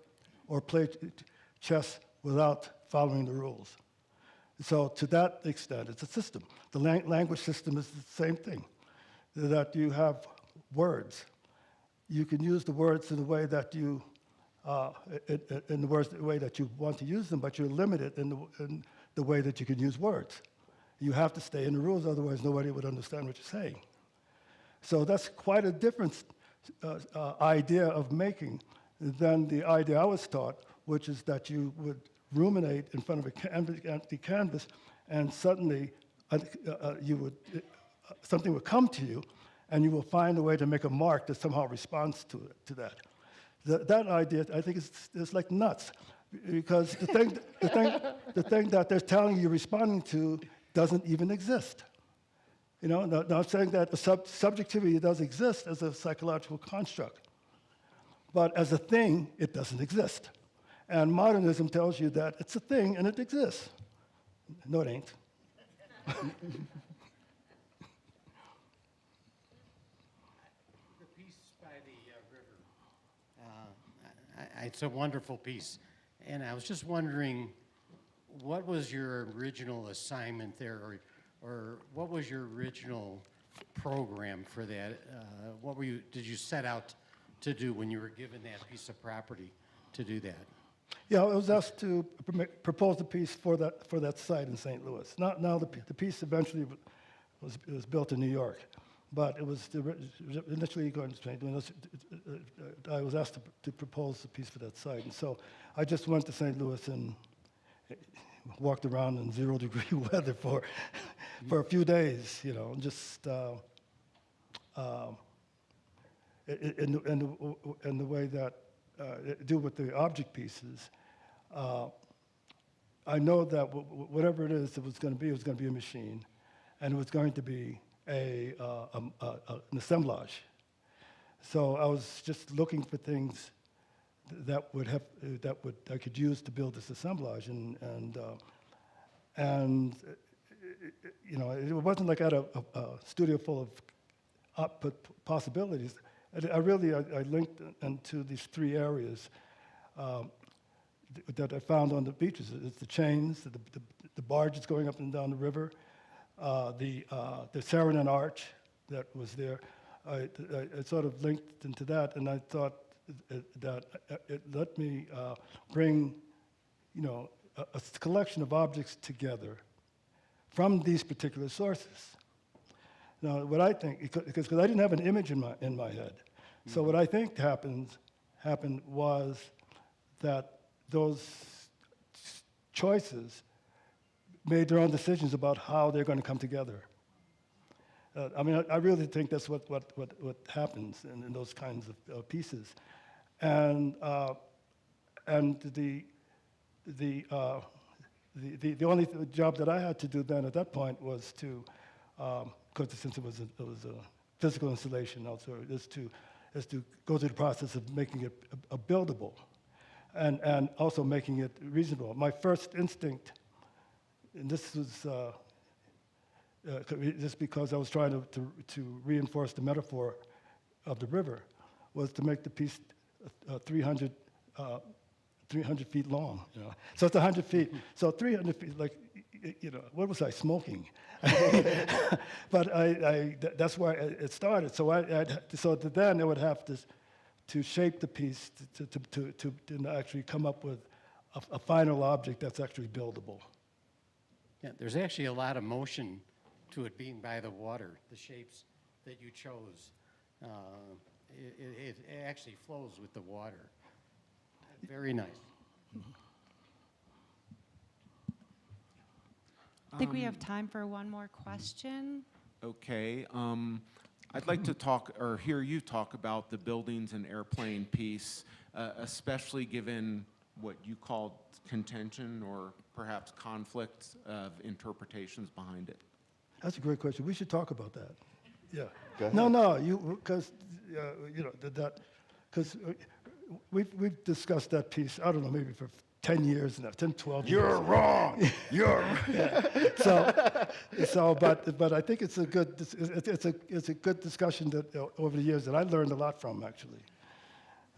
Speaker 4: or play chess without following the rules. So to that extent, it's a system. The language system is the same thing, that you have words. You can use the words in the way that you want to use them, but you're limited in the way that you can use words. You have to stay in the rules, otherwise nobody would understand what you're saying. So that's quite a different idea of making than the idea I was taught, which is that you would ruminate in front of an empty canvas, and suddenly something would come to you, and you will find a way to make a mark that somehow responds to that. That idea, I think, is like nuts, because the thing that they're telling you responding to doesn't even exist. Now I'm saying that the subjectivity does exist as a psychological construct, but as a thing, it doesn't exist. And modernism tells you that it's a thing and it exists. No, it ain't.
Speaker 8: The piece by the river, it's a wonderful piece. And I was just wondering, what was your original assignment there, or what was your original program for that? What did you set out to do when you were given that piece of property to do that?
Speaker 4: Yeah, I was asked to propose a piece for that site in St. Louis. Now the piece eventually was built in New York, but it was initially going to St. Louis. I was asked to propose a piece for that site, and so I just went to St. Louis and walked around in 0-degree weather for a few days, you know, just in the way that do with the object pieces. I know that whatever it is it was going to be a machine, and it was going to be an assemblage. So I was just looking for things that I could use to build this assemblage, and you know, it wasn't like I had a studio full of output possibilities. I linked into these three areas that I found on the beaches. It's the chains, the barges going up and down the river, the Saarinen Arch that was there. I sort of linked into that, and I thought that it let me bring, you know, a collection of objects together from these particular sources. Now, what I think, because I didn't have an image in my head, so what I think happened was that those choices made their own decisions about how they're going to come together. I mean, I really think that's what happens in those kinds of pieces, and the only job that I had to do then at that point was to, because since it was a physical installation also, is to go through the process of making it a buildable, and also making it reasonable. My first instinct, and this was just because I was trying to reinforce the metaphor of the river, was to make the piece 300 feet long. You know, so it's 100 feet. So 300 feet, like, you know, what was I smoking? But that's where it started. So so then I would have to shape the piece to actually come up with a final object that's actually buildable.
Speaker 8: Yeah, there's actually a lot of motion to it being by the water, the shapes that you chose. It actually flows with the water. Very nice.
Speaker 5: I think we have time for one more question.
Speaker 9: Okay. I'd like to talk or hear you talk about the buildings and airplane piece, especially given what you called contention or perhaps conflict of interpretations behind it.
Speaker 4: That's a great question. We should talk about that. Yeah.
Speaker 3: Go ahead.
Speaker 4: No, because you know because we've discussed that piece. I don't know, maybe for 10 years now, 10, 12 years.
Speaker 3: You're wrong. You're
Speaker 4: But I think it's a good discussion that over the years that I learned a lot from, actually.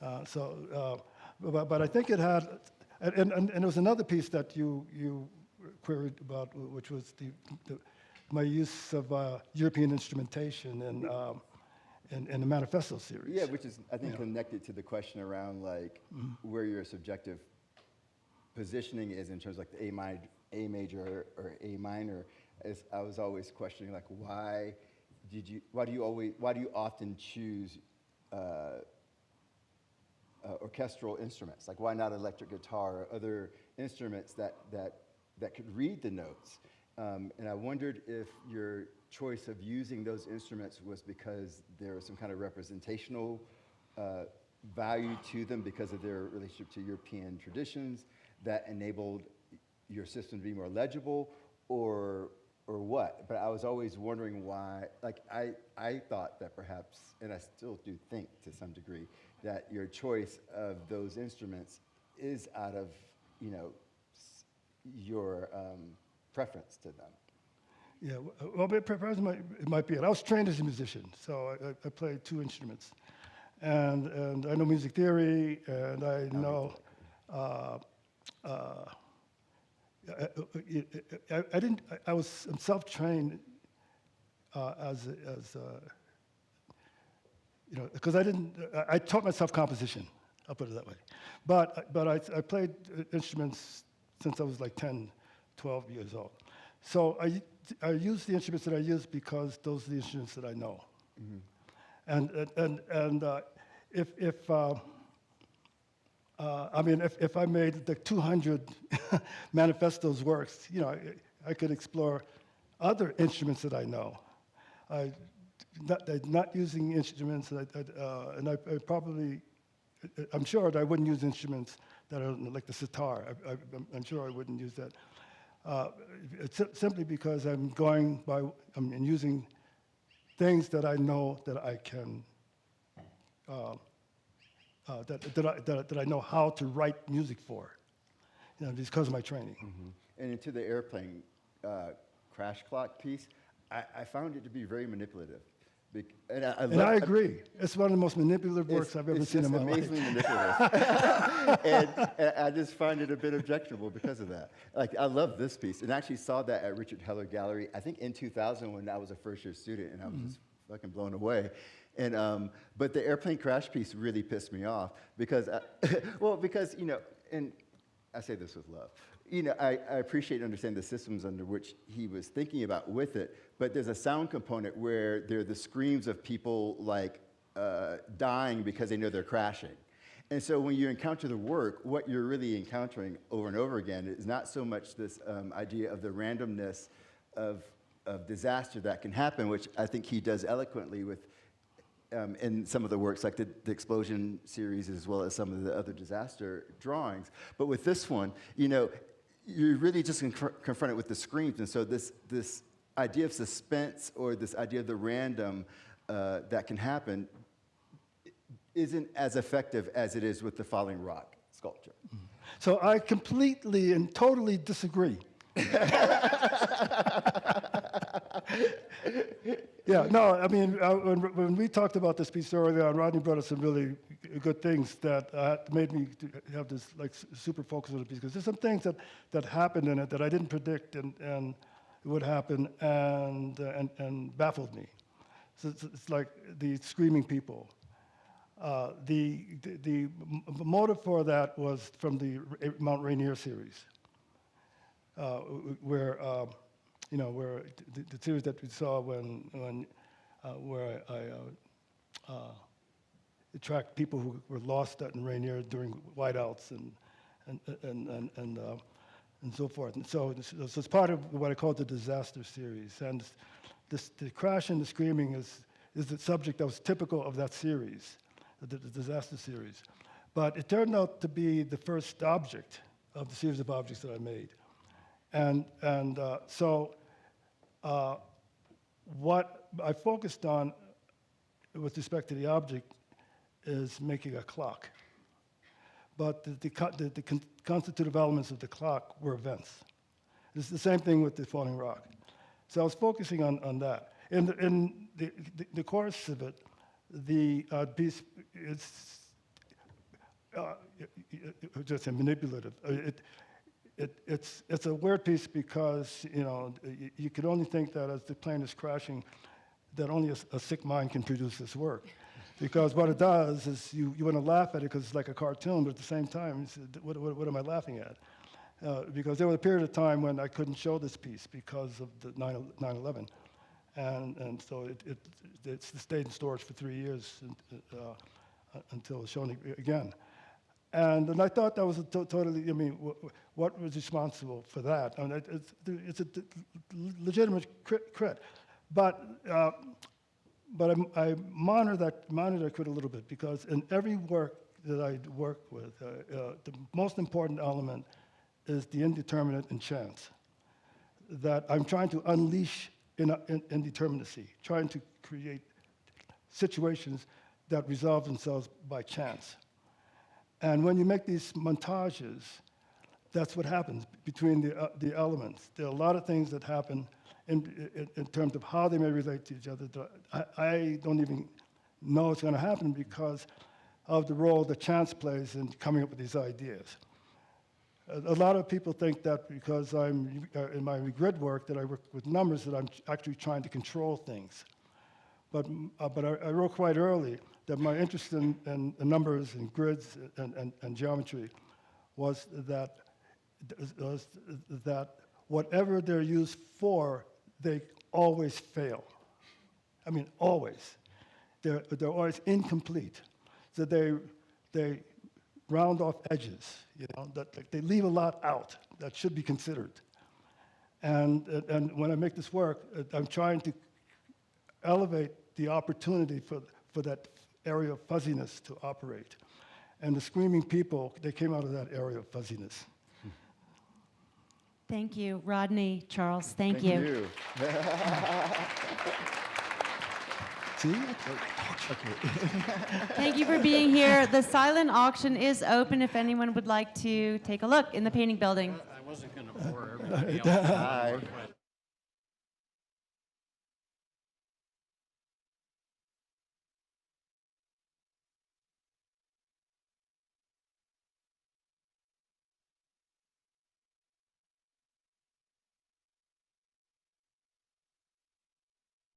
Speaker 4: But I think it had, and there was another piece that you queried about, which was my use of European instrumentation in the Manifesto series.
Speaker 3: Yeah, which is, I think, connected to the question around, like, where your subjective positioning is in terms of, like, the A major or A minor. As I was always questioning, like, why do you often choose orchestral instruments? Like, why not electric guitar or other instruments that could read the notes? And I wondered if your choice of using those instruments was because there was some kind of representational value to them because of their relationship to European traditions that enabled your system to be more legible, or what? But I was always wondering why. Like, I thought that perhaps, and I still do think to some degree, that your choice of those instruments is out of, you know, your preference to them.
Speaker 4: Yeah, well, perhaps it might be it. I was trained as a musician, so I played two instruments, and I know music theory, and I know. I was self-trained because I taught myself composition, I'll put it that way. But I played instruments since I was like 10, 12 years old. So I use the instruments that I use because those are the instruments that I know. And if I made the 200 manifestos works, I could explore other instruments that I know. Not using instruments, I'm sure that I wouldn't use instruments that are like the sitar. I'm sure I wouldn't use that. It's simply because I'm using things that I know that I can, that I know how to write music for, because of my training.
Speaker 3: And into the airplane crash clock piece, I found it to be very manipulative. And I
Speaker 4: agree. It's one of the most manipulative works I've ever seen in my life.
Speaker 3: It's amazingly manipulative. and I just find it a bit objectionable because of that. Like, I love this piece. And I actually saw that at Richard Heller Gallery, I think in 2000 when I was a first-year student, and I was just fucking blown away. And but the airplane crash piece really pissed me off because, and I say this with love. I appreciate and understand the systems under which he was thinking about with it, but there's a sound component where there are the screams of people like dying because they know they're crashing. And so when you encounter the work, what you're really encountering over and over again is not so much this idea of the randomness of disaster that can happen, which I think he does eloquently with in some of the works, like the explosion series, as well as some of the other disaster drawings. But with this one, you're really just confronted with the screams. And so this idea of suspense or this idea of the random that can happen isn't as effective as it is with the falling rock sculpture.
Speaker 4: So I completely and totally disagree. Yeah, no, I mean, when we talked about this piece earlier on, Rodney brought us some really good things that made me have this super focus on the piece, because there's some things that happened in it that I didn't predict and would happen and baffled me. So it's like the screaming people. The motive for that was from the Mount Rainier series, where the series that we saw where I tracked people who were lost in Rainier during whiteouts and so forth. And so it's part of what I call the disaster series. And the crash and the screaming is the subject that was typical of that series, the disaster series. But it turned out to be the first object of the series of objects that I made. So what I focused on with respect to the object is making a clock. But the constitutive elements of the clock were events. It's the same thing with the falling rock. So I was focusing on that. In the course of it, the piece is just manipulative. It's a weird piece because you could only think that as the plane is crashing, that only a sick mind can produce this work, because what it does is you want to laugh at it because it's like a cartoon, but at the same time, you say, what am I laughing at? Because there was a period of time when I couldn't show this piece because of the 9/11, and so it stayed in storage for 3 years until it was shown again. And I thought that was totally, what was responsible for that? I mean, it's a legitimate crit. But I monitor that crit a little bit, because in every work that I work with, the most important element is the indeterminate and chance. That I'm trying to unleash indeterminacy, trying to create situations that resolve themselves by chance. And when you make these montages, that's what happens between the elements. There are a lot of things that happen in terms of how they may relate to each other that I don't even know it's going to happen because of the role that chance plays in coming up with these ideas. A lot of people think that because I'm in my grid work, that I work with numbers, that I'm actually trying to control things. But I wrote quite early that my interest in numbers and grids and geometry was that whatever they're used for, they always fail. I mean, always. They're always incomplete. So they round off edges, that they leave a lot out that should be considered. And when I make this work, I'm trying to elevate the opportunity for that area of fuzziness to operate. And the Screaming People, they came out of that area of fuzziness.
Speaker 5: Thank you, Rodney, Charles, thank you.
Speaker 4: See?
Speaker 5: Thank you for being here. The silent auction is open if anyone would like to take a look in the painting building.
Speaker 8: I wasn't going to bore everybody else.
Speaker 3: Hi.